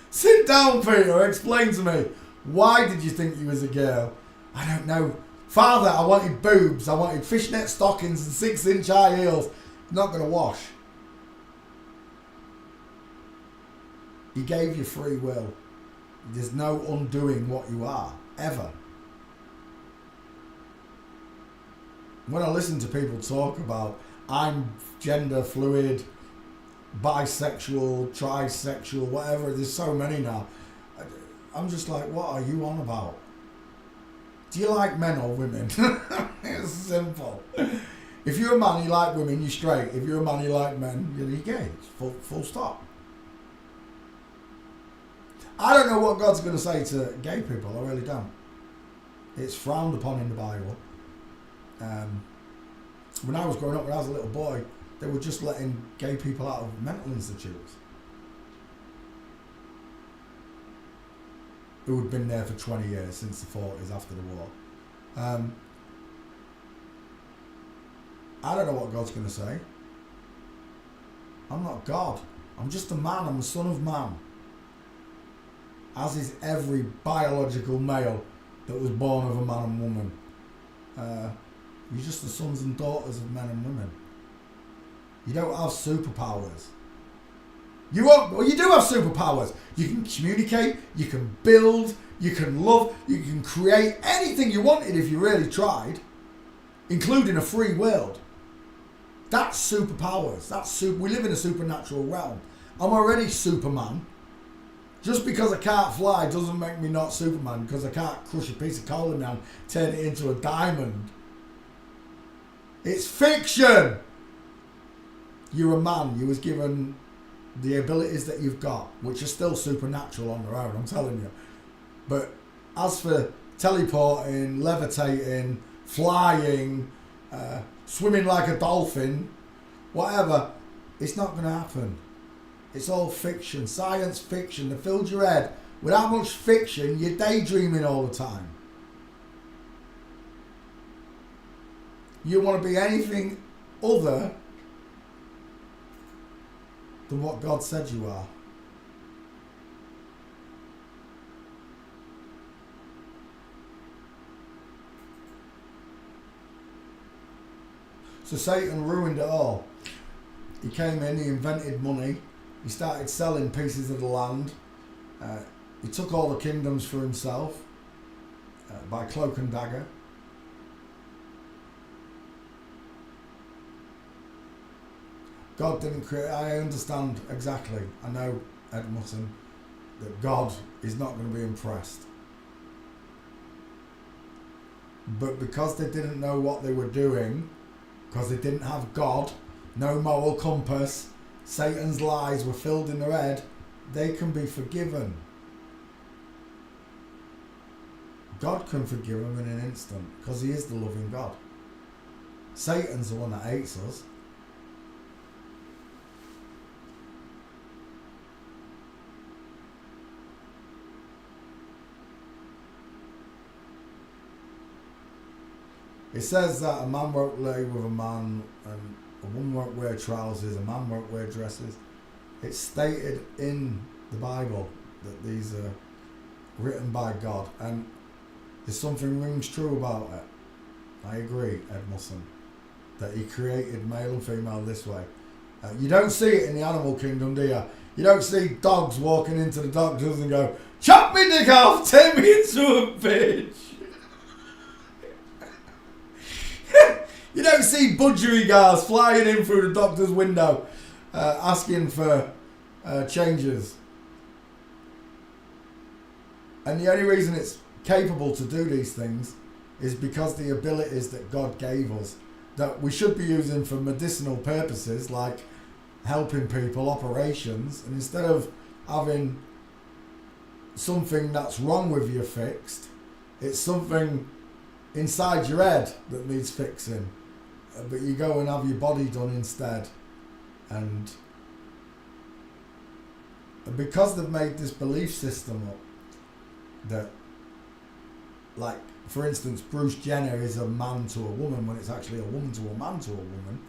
Sit down, Peter. Explain to me. Why did you think you was a girl? I don't know. Father, I wanted boobs. I wanted fishnet stockings and 6-inch high heels. Not going to wash. He gave you free will. There's no undoing what you are. Ever. When I listen to people talk about I'm gender fluid, bisexual, trisexual, whatever, there's so many now. I'm just like, what are you on about? Do you like men or women? It's simple. If you're a man, you like women, you're straight. If you're a man, you like men, you're gay. Full stop. I don't know what God's going to say to gay people. I really don't. It's frowned upon in the Bible. When I was growing up, when I was a little boy, they were just letting gay people out of mental institutes. who had been there for 20 years, since the 40s, after the war. I don't know what God's going to say. I'm not God. I'm just a man. I'm the son of man. As is every biological male that was born of a man and woman. You're just the sons and daughters of men and women. You don't have superpowers. You won't. Well, you do have superpowers. You can communicate. You can build. You can love. You can create anything you wanted if you really tried, including a free world. That's superpowers. We live in a supernatural realm. I'm already Superman. Just because I can't fly doesn't make me not Superman, because I can't crush a piece of coal down, turn it into a diamond. It's fiction. You're a man. You was given the abilities that you've got, which are still supernatural on their own, I'm telling you. But as for teleporting, levitating, flying, swimming like a dolphin, whatever, it's not going to happen. It's all fiction, science fiction. They filled your head with how much fiction you're daydreaming all the time. You want to be anything other than what God said you are. So Satan ruined it all. He came in, he invented money, he started selling pieces of the land, he took all the kingdoms for himself by cloak and dagger. God didn't create. I understand exactly. I know, Ed Mutton, that God is not going to be impressed. But because they didn't know what they were doing, because they didn't have God, no moral compass, Satan's lies were filled in their head, they can be forgiven. God can forgive them in an instant, because he is the loving God. Satan's the one that hates us. It says that a man won't lay with a man, and a woman won't wear trousers, a man won't wear dresses. It's stated in the Bible that these are written by God, and there's something rings true about it. I agree, Ed Musson, that he created male and female this way. You don't see it in the animal kingdom, do you? You don't see dogs walking into the doctors and go, "Chop me dick off, turn me into a bitch." You don't see budgerigars flying in through the doctor's window asking for changes. And the only reason it's capable to do these things is because the abilities that God gave us, that we should be using for medicinal purposes, like helping people, operations, and instead of having something that's wrong with you fixed, it's something inside your head that needs fixing. But you go and have your body done instead. And because they've made this belief system up that, like, for instance, Bruce Jenner is a man to a woman when it's actually a woman to a man to a woman,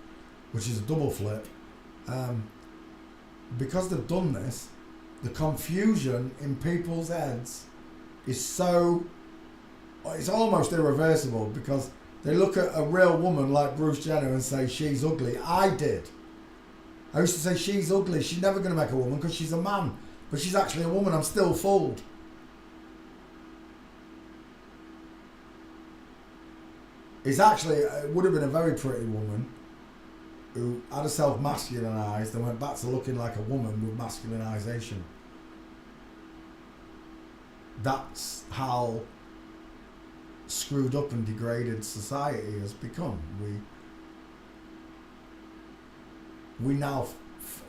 which is a double flip. Because they've done this, the confusion in people's heads is so, it's almost irreversible, because they look at a real woman like Bruce Jenner and say she's ugly. I did. I used to say she's ugly, she's never going to make a woman because she's a man. But she's actually a woman, I'm still fooled. It's actually, it would have been a very pretty woman who had herself masculinized and went back to looking like a woman with masculinization. That's how screwed up and degraded society has become. We now,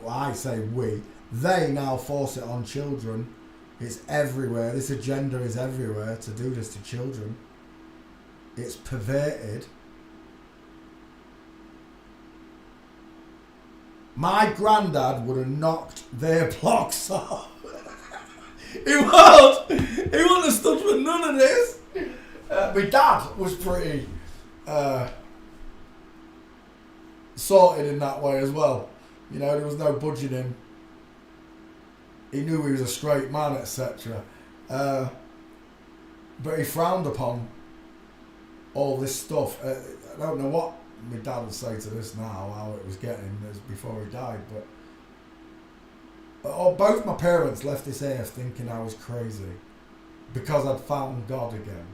I say we, they now force it on children. It's everywhere. This agenda is everywhere to do this to children. It's perverted. My granddad would have knocked their blocks off. He wouldn't have stood for none of this. My dad was pretty sorted in that way as well. You know, there was no budging him. He knew he was a straight man, etc. But he frowned upon all this stuff. I don't know what my dad would say to this now, how it was getting as before he died, but both my parents left this earth thinking I was crazy because I'd found God again.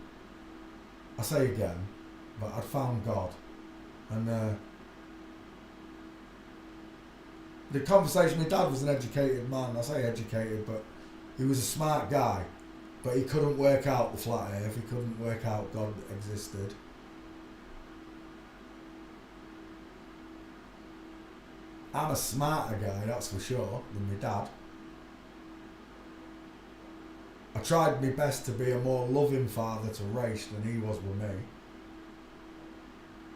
I say again, but I'd found God. And the conversation, my dad was an educated man. I say educated, but he was a smart guy. But he couldn't work out the flat earth. He couldn't work out God existed. I'm a smarter guy, that's for sure, than my dad. I tried my best to be a more loving father to Raish than he was with me.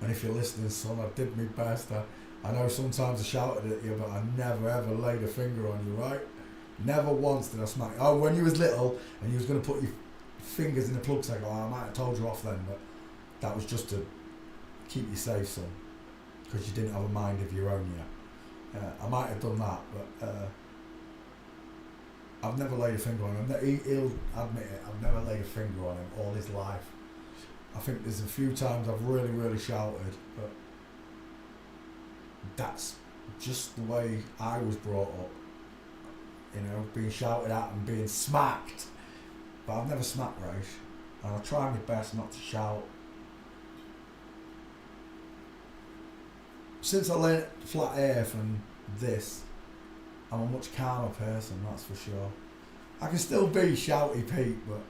And if you're listening, son, I did my best. I know sometimes I shouted at you, but I never ever laid a finger on you, right? Never once did I smack you. Oh, when you was little and you was going to put your fingers in the plug socket, I might have told you off then, but that was just to keep you safe, son, because you didn't have a mind of your own yet. I might have done that, but I've never laid a finger on him. He'll admit it. I've never laid a finger on him all his life. I think there's a few times I've really, really shouted, but that's just the way I was brought up. You know, being shouted at and being smacked. But I've never smacked Raish, and I try my best not to shout. Since I learnt flat earth and this, I'm a much calmer person, that's for sure. I can still be shouty Pete, but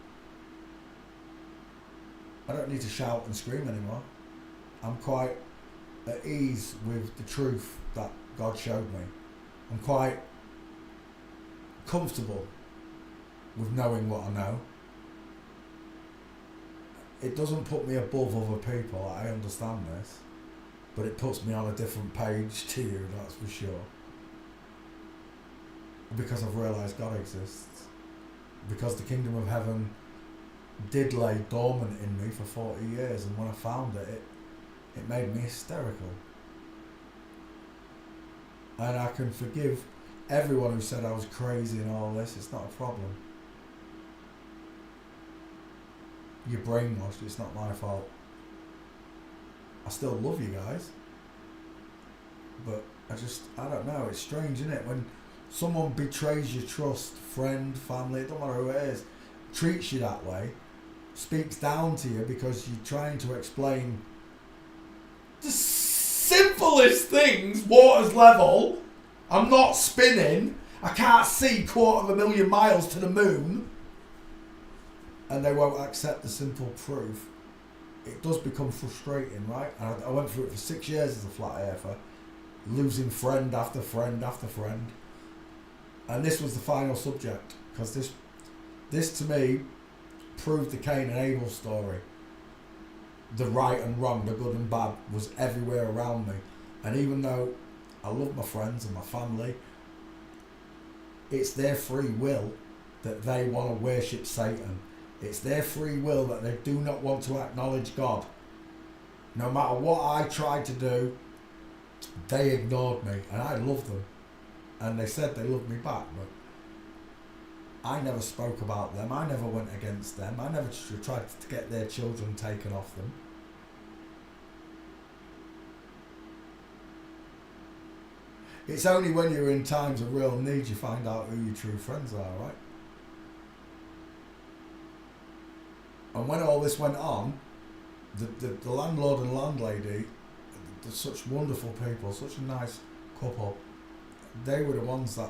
I don't need to shout and scream anymore. I'm quite at ease with the truth that God showed me. I'm quite comfortable with knowing what I know. It doesn't put me above other people, I understand this. But it puts me on a different page to you, that's for sure. Because I've realised God exists. Because the kingdom of heaven did lay dormant in me for 40 years, and when I found it, it made me hysterical. And I can forgive everyone who said I was crazy and all this. It's not a problem. You're brainwashed, it's not my fault. I still love you guys, but I don't know, it's strange, isn't it? When someone betrays your trust, friend, family, it don't matter who it is, treats you that way, speaks down to you because you're trying to explain the simplest things, water's level, I'm not spinning, I can't see 250,000 miles to the moon, and they won't accept the simple proof. It does become frustrating, right? And I went through it for 6 years as a flat earther, losing friend after friend after friend. And this was the final subject, because this to me proved the Cain and Abel story. The right and wrong, the good and bad was everywhere around me. And even though I love my friends and my family, it's their free will that they want to worship Satan. It's their free will that they do not want to acknowledge God. No matter what I tried to do, they ignored me, and I loved them. And they said they loved me back, but I never spoke about them. I never went against them. I never tried to get their children taken off them. It's only when you're in times of real need you find out who your true friends are, right? And when all this went on, the landlord and landlady, they're such wonderful people, such a nice couple, they were the ones that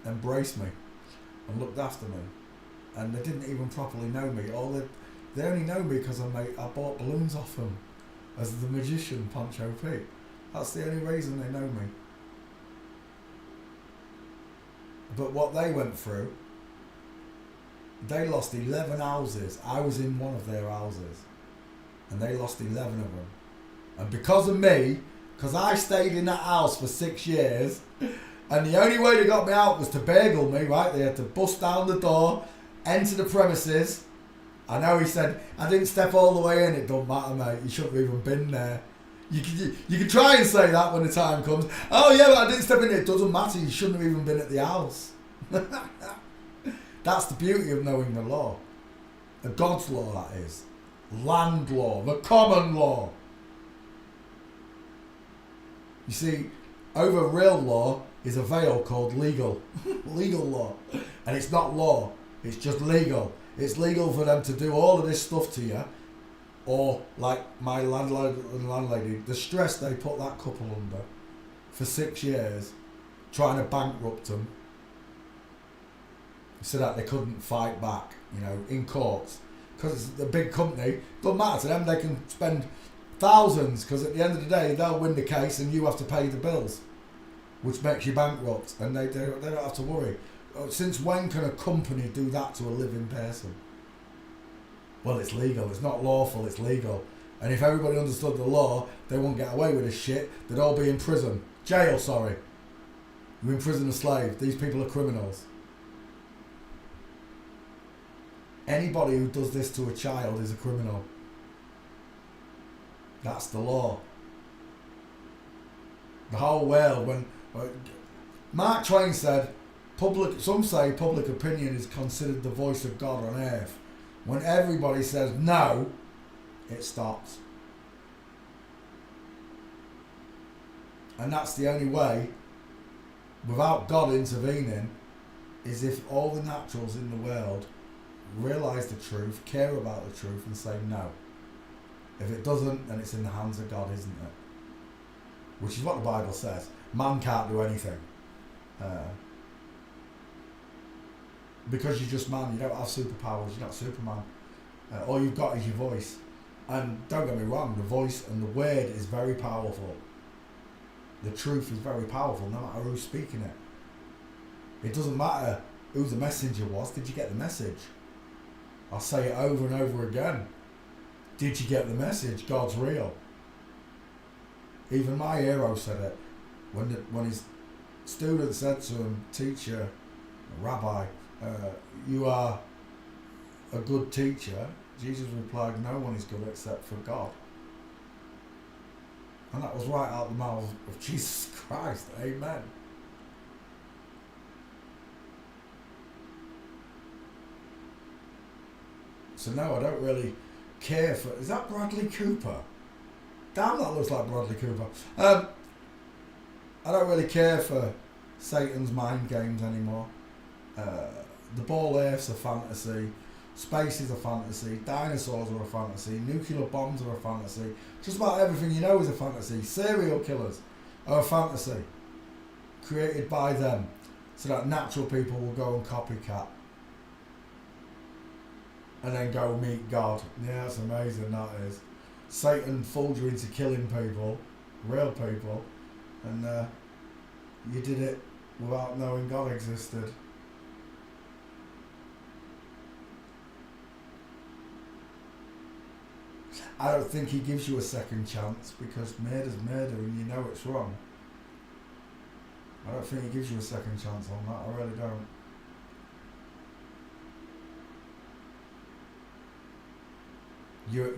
embraced me and looked after me. And they didn't even properly know me. They only know me because I bought balloons off them as the magician Pancho Pete. That's the only reason they know me. But what they went through, they lost 11 houses. I was in one of their houses. And they lost 11 of them. And because of me, because I stayed in that house for 6 years, And the only way they got me out was to bagel me, right? They had to bust down the door, enter the premises. I know he said, I didn't step all the way in. It don't matter, mate. You shouldn't have even been there. You can try and say that when the time comes. Oh, yeah, but I didn't step in. It doesn't matter. You shouldn't have even been at the house. That's the beauty of knowing the law. The God's law, that is. Land law. The common law. You see, over real law is a veil called legal. Legal law. And it's not law. It's just legal. It's legal for them to do all of this stuff to you. Or, like my landlord and landlady, the stress they put that couple under for 6 years, trying to bankrupt them, so that they couldn't fight back, in courts. Because it's a big company, don't matter to them, they can spend thousands, because at the end of the day, they'll win the case and you have to pay the bills, which makes you bankrupt, and they don't have to worry. Since when can a company do that to a living person? Well, it's legal. It's not lawful, it's legal. And if everybody understood the law, they won't get away with this shit. They'd all be in prison. Jail, sorry. You imprison a slave. These people are criminals. Anybody who does this to a child is a criminal. That's the law. The whole world, when Mark Twain said, some say public opinion is considered the voice of God on earth. When everybody says no, it stops. And that's the only way, without God intervening, is if all the naturals in the world realise the truth, care about the truth, and say no. If it doesn't, then it's in the hands of God, isn't it? Which is what the Bible says. Man can't do anything. Because you're just man, you don't have superpowers, you're not Superman. All you've got is your voice. And don't get me wrong, the voice and the word is very powerful. The truth is very powerful, no matter who's speaking it. It doesn't matter who the messenger was. Did you get the message? I'll say it over and over again. Did you get the message? God's real. Even my hero said it. When his student said to him, teacher, rabbi, you are a good teacher, Jesus replied, no one is good except for God. And that was right out the mouth of Jesus Christ. Amen. So no, I don't really care for... Is that Bradley Cooper? Damn, that looks like Bradley Cooper. I don't really care for Satan's mind games anymore. The ball earth's a fantasy. Space is a fantasy. Dinosaurs are a fantasy. Nuclear bombs are a fantasy. Just about everything you know is a fantasy. Serial killers are a fantasy. Created by them. So that natural people will go and copycat. And then go meet God. Yeah, that's amazing, that is. Satan fooled you into killing people. Real people. And you did it without knowing God existed. I don't think he gives you a second chance, because murder's murder and you know it's wrong. I don't think he gives you a second chance on that. I really don't.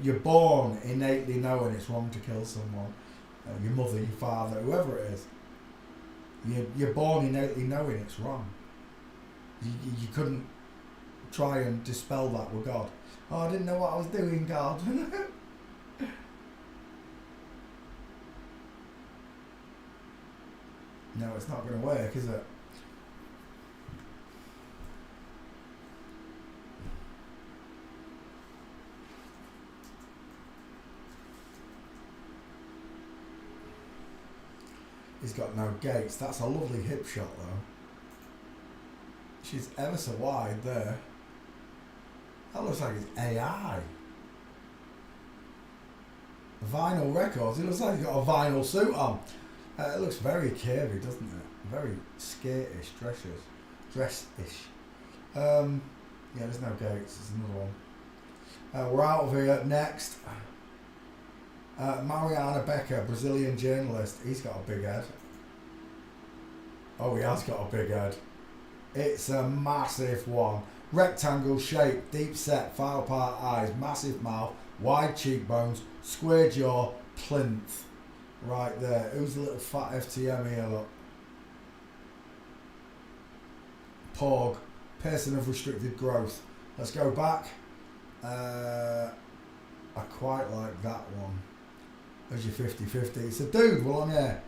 You're born innately knowing it's wrong to kill someone. Your mother, your father, whoever it is. You're born innately knowing it's wrong. You couldn't try and dispel that with God. Oh, I didn't know what I was doing, God. No, it's not going to work, is it? He's got no gates. That's a lovely hip shot, though. She's ever so wide there. That looks like it's AI. Vinyl records. It looks like he's got a vinyl suit on. It looks very curvy, doesn't it? Very skate-ish, dress-ish. Yeah, there's no gates. There's another one. We're out of here. Next. Mariana Becker, Brazilian journalist. He's got a big head. Oh, he has got a big head. It's a massive one. Rectangle shape, deep set, file part eyes, massive mouth, wide cheekbones, square jaw, plinth. Right there. Who's the little fat FTM here, look? Porg. Person of restricted growth. Let's go back. I quite like that one. There's your 50-50. It's a dude with long hair.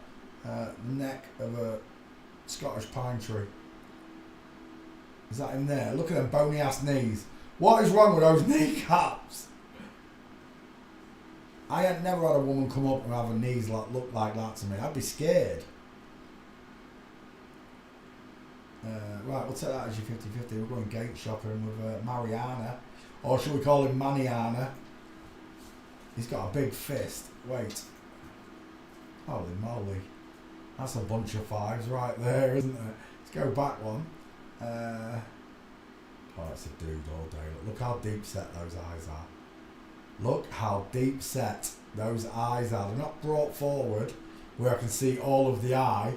Neck of a Scottish pine tree. Is that in there? Look at them bony ass knees. What is wrong with those kneecaps? I ain't never had a woman come up and have her knees look like that to me. I'd be scared. Right, we'll take that as your 50-50. We're going gate shopping with Mariana. Or should we call him Maniana? He's got a big fist. Wait. Holy moly. That's a bunch of fives right there, isn't it? Let's go back one. Oh, it's a dude all day. Look how deep set those eyes are. Look how deep set those eyes are. They're not brought forward where I can see all of the eye.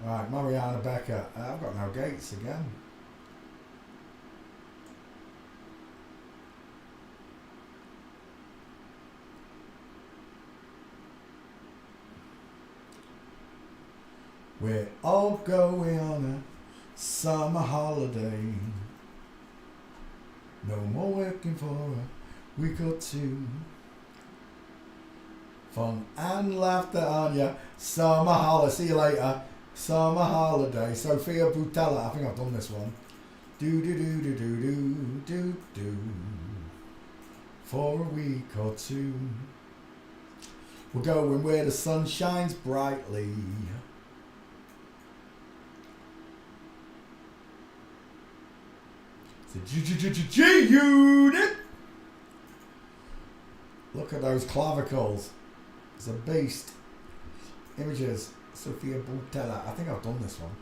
Right, Mariana Becker. I've got no gates again. We're all going on a summer holiday. No more working for a week or two. Fun and laughter on ya. Summer holiday. See you later. Summer holiday. Sophia Boutella. I think I've done this one. Do do do do do do do do. For a week or two. We're going where the sun shines brightly. G-Unit! Look at those clavicles. It's a beast. Images. Sophia Boutella. I think I've done this one.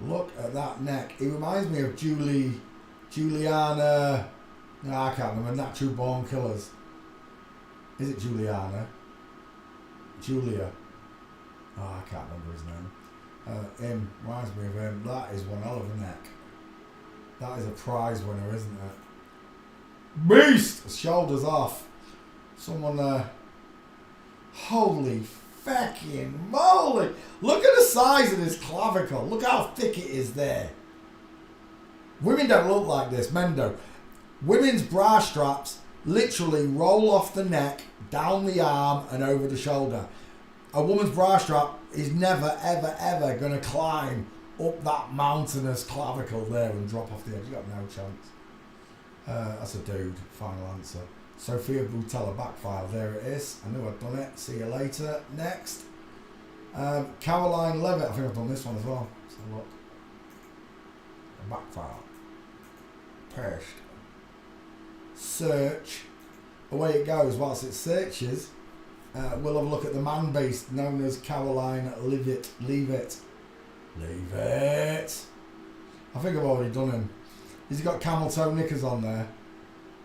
Look at that neck. It reminds me of Juliana. No, I can't remember. Natural Born Killers. Is it Juliana? Julia. Oh, I can't remember his name. Him. Reminds me of him. That is one hell of a neck. That is a prize winner, isn't it? Beast! Shoulders off. Someone holy fucking moly! Look at the size of this clavicle. Look how thick it is there. Women don't look like this, men don't. Women's bra straps literally roll off the neck, down the arm and over the shoulder. A woman's bra strap is never, ever, ever going to climb up that mountainous clavicle there and drop off the edge. You got no chance. That's a dude. Final answer. Sophia Boutella backfire. There it is. I knew I'd done it. See you later. Next. Caroline Levitt. I think I've done this one as well. Let's have a look. Backfire. Perished. Search. Away it goes. Whilst it searches, we'll have a look at the man beast known as Caroline Levitt. Leave it. I think I've already done him. Has he got camel toe knickers on there?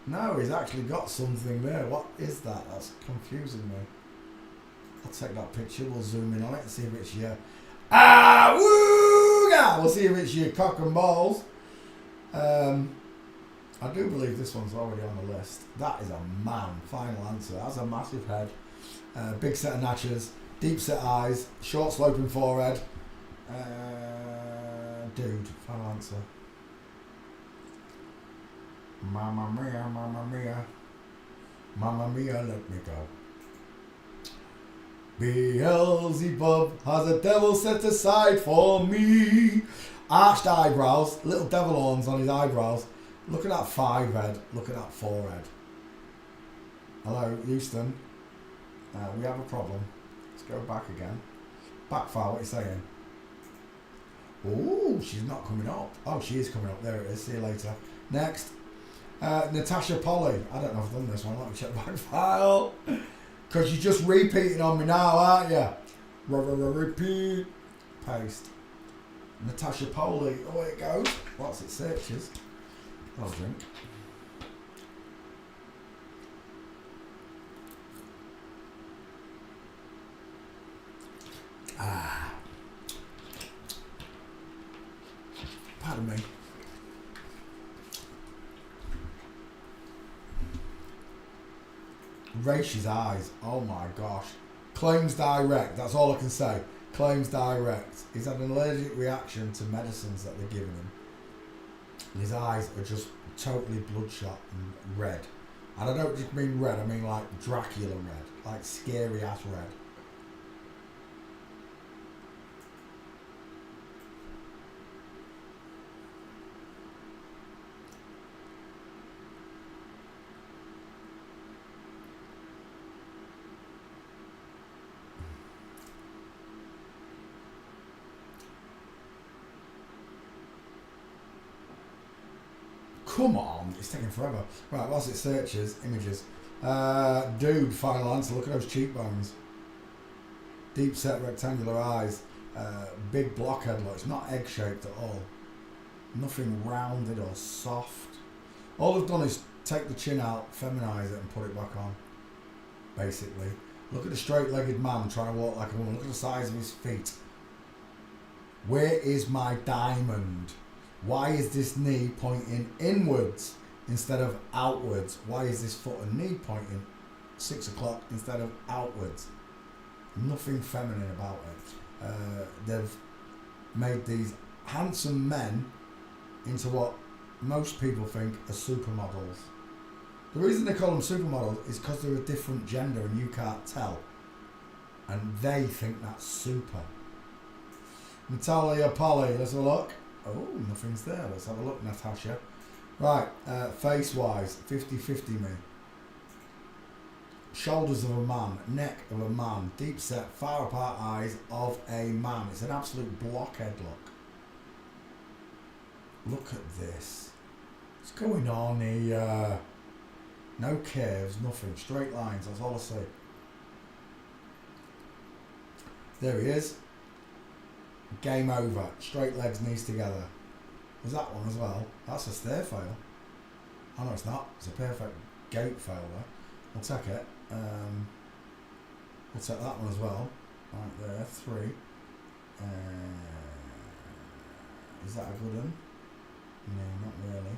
No, he's actually got something there. What is that? That's confusing me. I'll take that picture. We'll zoom in on it and see if it's your... We'll see if it's your cock and balls. I do believe this one's already on the list. That is a man. Final answer. That's a massive head. Big set of natches. Deep set eyes. Short sloping forehead. Dude, final answer. Mamma mia, mamma mia. Mamma mia, let me go. Beelzebub has a devil set aside for me. Arched eyebrows, little devil horns on his eyebrows. Look at that 5 head, look at that 4 head. Hello, Houston. We have a problem. Let's go back again. Backfire, what are you saying? Oh, she's not coming up. Oh, she is coming up. There it is. See you later. Next. Natasha Polly. I don't know if I've done this one. Let me check back file. Because you're just repeating on me now, aren't you? Repeat. Paste. Natasha Polly. Away it goes. What's it searches? I'll drink. me. Rach's eyes. Oh my gosh. Claims direct. That's all I can say. Claims direct. He's had an allergic reaction to medicines that they're giving him. And his eyes are just totally bloodshot and red. And I don't just mean red, I mean like Dracula red. Like scary ass red. Come on, it's taking forever. Right, whilst it searches, images. Dude, final answer, look at those cheekbones. Deep set rectangular eyes. Big blockhead look, it's not egg shaped at all. Nothing rounded or soft. All they've done is take the chin out, feminise it and put it back on. Basically. Look at the straight legged man trying to walk like a woman. Look at the size of his feet. Where is my diamond? Why is this knee pointing inwards instead of outwards? Why is this foot and knee pointing 6 o'clock instead of outwards? Nothing feminine about it. They've made these handsome men into what most people think are supermodels. The reason they call them supermodels is because they're a different gender and you can't tell. And they think that's super. Natalia Polly, let's have a look. Oh, nothing's there. Let's have a look, Natasha. Right, face-wise, 50-50 me. Shoulders of a man, neck of a man, deep set, far apart eyes of a man. It's an absolute blockhead look. Look at this. What's going on here? No curves, nothing. Straight lines, that's all I see. There he is. Game over. Straight legs, knees together. There's that one as well. That's a stair fail. Oh no, it's not. It's a perfect gate fail there. We'll take it. We'll take that one as well. Right there, 3. Is that a good one? No, not really.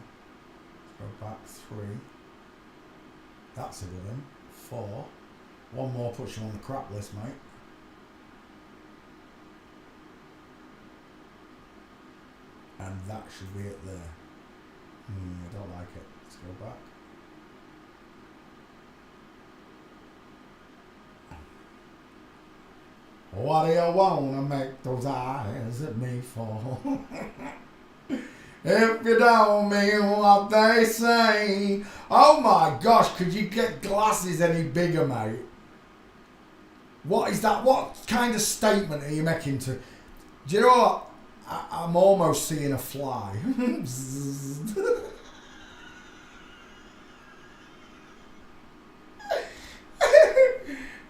Let's go back 3. That's a good one. 4. One more puts you on the crap list, mate. And that should be it there. I don't like it. Let's go back. What do you wanna make those eyes at me for? If you don't mean what they say. Oh my gosh, could you get glasses any bigger, mate? What is that? What kind of statement are you making to... Do you know what? I'm almost seeing a fly.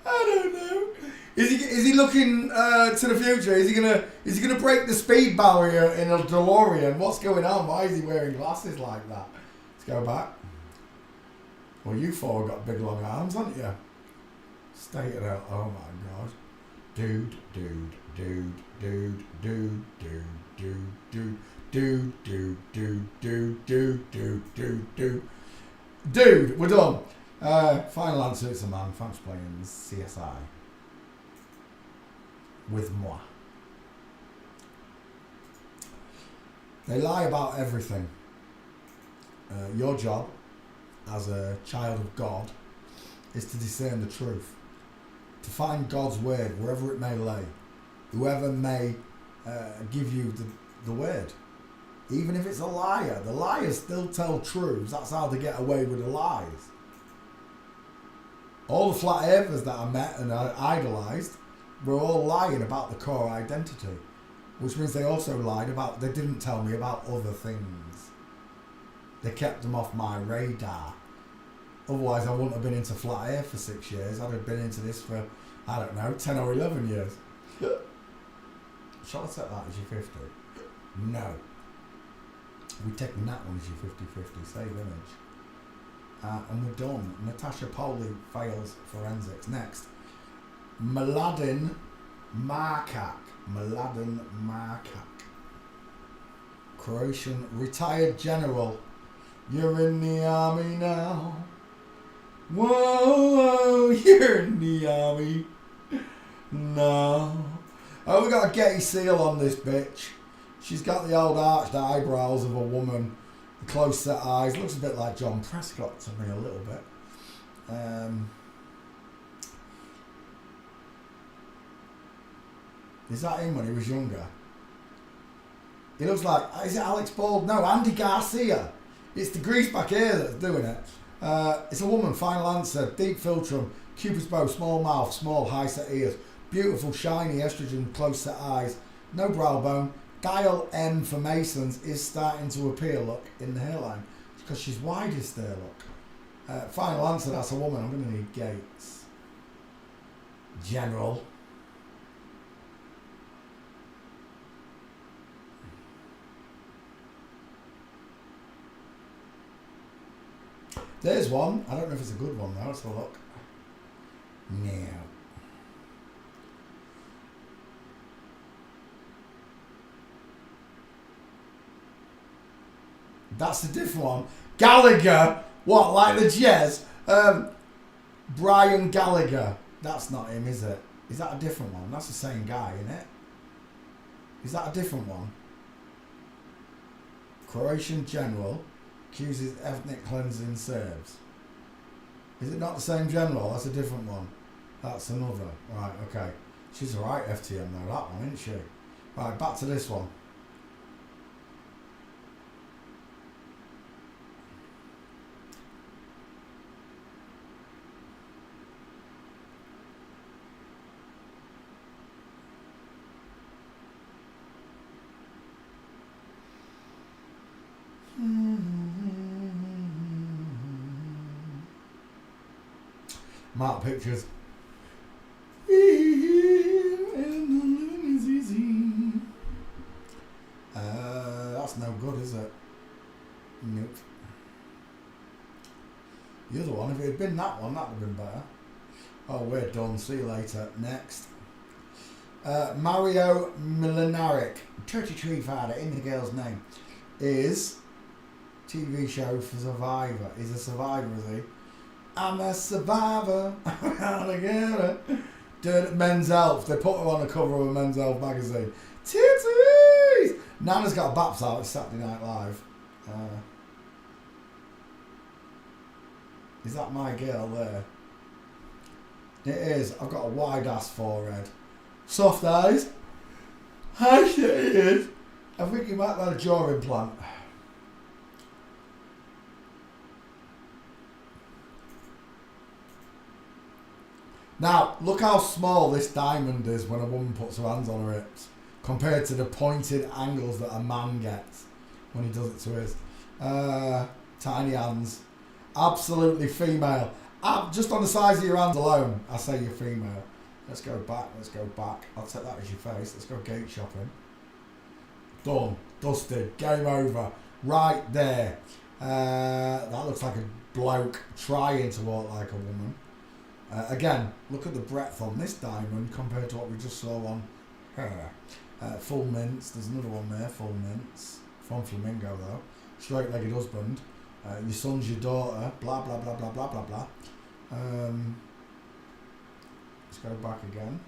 I don't know. Is he looking to the future? Is he gonna break the speed barrier in a DeLorean? What's going on? Why is he wearing glasses like that? Let's go back. Well, you 4 got big long arms, haven't you? State it out. Oh my god. Dude. Dude, we're done. Final answer, it's a man. Thanks for playing CSI with moi. They lie about everything. Your job as a child of God is to discern the truth, to find God's word wherever it may lay, whoever may give you the word. Even if it's a liar, the liars still tell truths. That's how they get away with the lies. All the flat earthers that I met and I idolised were all lying about the core identity, which means they also lied about, they didn't tell me about other things. They kept them off my radar. Otherwise I wouldn't have been into flat earth for 6 years. I'd have been into this for, I don't know, 10 or 11 years. Shall I set that as your 50? No. We're taking that one as your 50-50. Save image. And we're done. Natasha Poley fails forensics. Next. Mladen Markak. Croatian retired general. You're in the army now. Whoa, you're in the army. No. Oh, we got a Getty seal on this bitch. She's got the old arched eyebrows of a woman, the close set eyes. Looks a bit like John Prescott to me, a little bit. Is that him when he was younger? He looks like, is it Alex Bald? No, Andy Garcia. It's the grease back here that's doing it. It's a woman, final answer. Deep philtrum, Cupid's bow, small mouth, small high set ears, beautiful shiny estrogen close set eyes, no brow bone. Dial M for Masons is starting to appear, look, in the hairline. Because she's widest there, look. Final answer, that's a woman. I'm going to need Gates. General. There's one. I don't know if it's a good one though. Let's have a look. No. That's a different one. Gallagher. What, like the Jazz? Brian Gallagher. That's not him, is it? Is that a different one? That's the same guy, isn't it? Is that a different one? Croatian general accuses ethnic cleansing Serbs. Is it not the same general? That's a different one. That's another. Right, okay. She's a right FTM though, that one, isn't she? Right, back to this one. Mark pictures. That's no good, is it? Nope. The other one, if it had been that one, that would have been better. Oh, we're done. See you later. Next. Mario Milinaric, 33 father, in the girl's name, is TV show for Survivor. He's a survivor, is he? I'm a survivor. I'm gonna get it. Men's Health. They put her on the cover of a Men's Health magazine. Titties! Nana's got a baps out. It's Saturday Night Live. Is that my girl there? It is. I've got a wide ass forehead. Soft eyes. Hi, shit it is. I think you might have a jaw implant. Now, look how small this diamond is when a woman puts her hands on her hips compared to the pointed angles that a man gets when he does it to his. Tiny hands. Absolutely female. Just on the size of your hands alone, I say you're female. Let's go back, let's go back. I'll take that as your face. Let's go gate shopping. Done. Dusted. Game over. Right there. That looks like a bloke trying to walk like a woman. Again, look at the breadth on this diamond compared to what we just saw on her. Full mints, there's another one there, full mints. From Flamingo though. Straight-legged husband. Your son's your daughter. Blah, blah, blah, blah, blah, blah, blah. Let's go back again.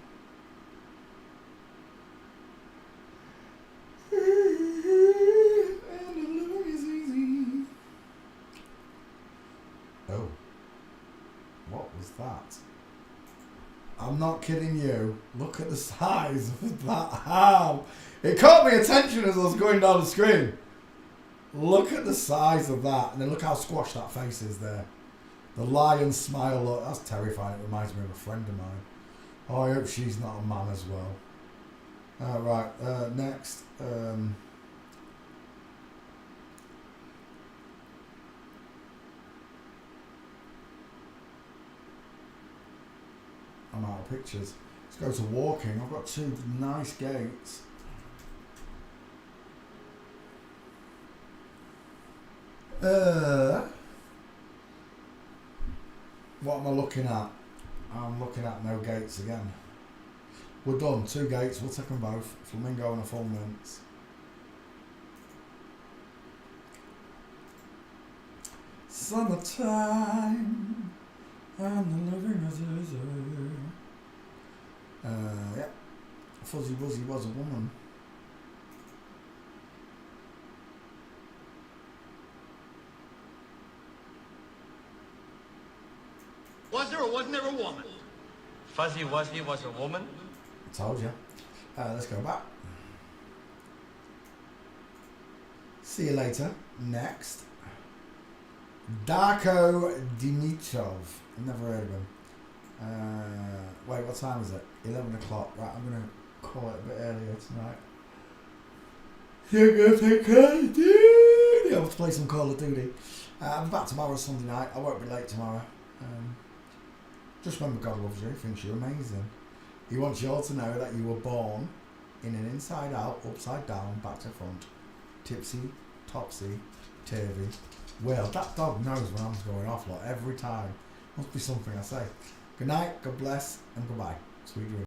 Oh. What was that? I'm not kidding you. Look at the size of that ham. It caught my attention as I was going down the screen. Look at the size of that. And then look how squashed that face is there. The lion smile, look, that's terrifying. It reminds me of a friend of mine. Oh, I hope she's not a man as well. Right, next. I'm out of pictures. Let's go to walking. I've got two nice gates. What am I looking at? I'm looking at no gates again. We're done. Two gates. We'll take them both. Flamingo and a full mints. summertime and the living is easy. Yeah. Fuzzy Wuzzy was a woman. Was there or wasn't there a woman? Fuzzy Wuzzy was a woman? I told you. Let's go back. See you later. Next. Darko Dimitrov. Never heard of him. Wait, what time is it? 11 o'clock. Right, I'm going to call it a bit earlier tonight. You're going to take Call of Duty. I'll have to play some Call of Duty. I'm back tomorrow, Sunday night. I won't be late tomorrow. Just remember, God loves you. He thinks you're amazing. He wants you all to know that you were born in an inside out, upside down, back to front, tipsy, topsy, turvy. Well, that dog knows when I'm going off, like, every time. Must be something I say. Good night, God bless, and goodbye. Sweet dreams.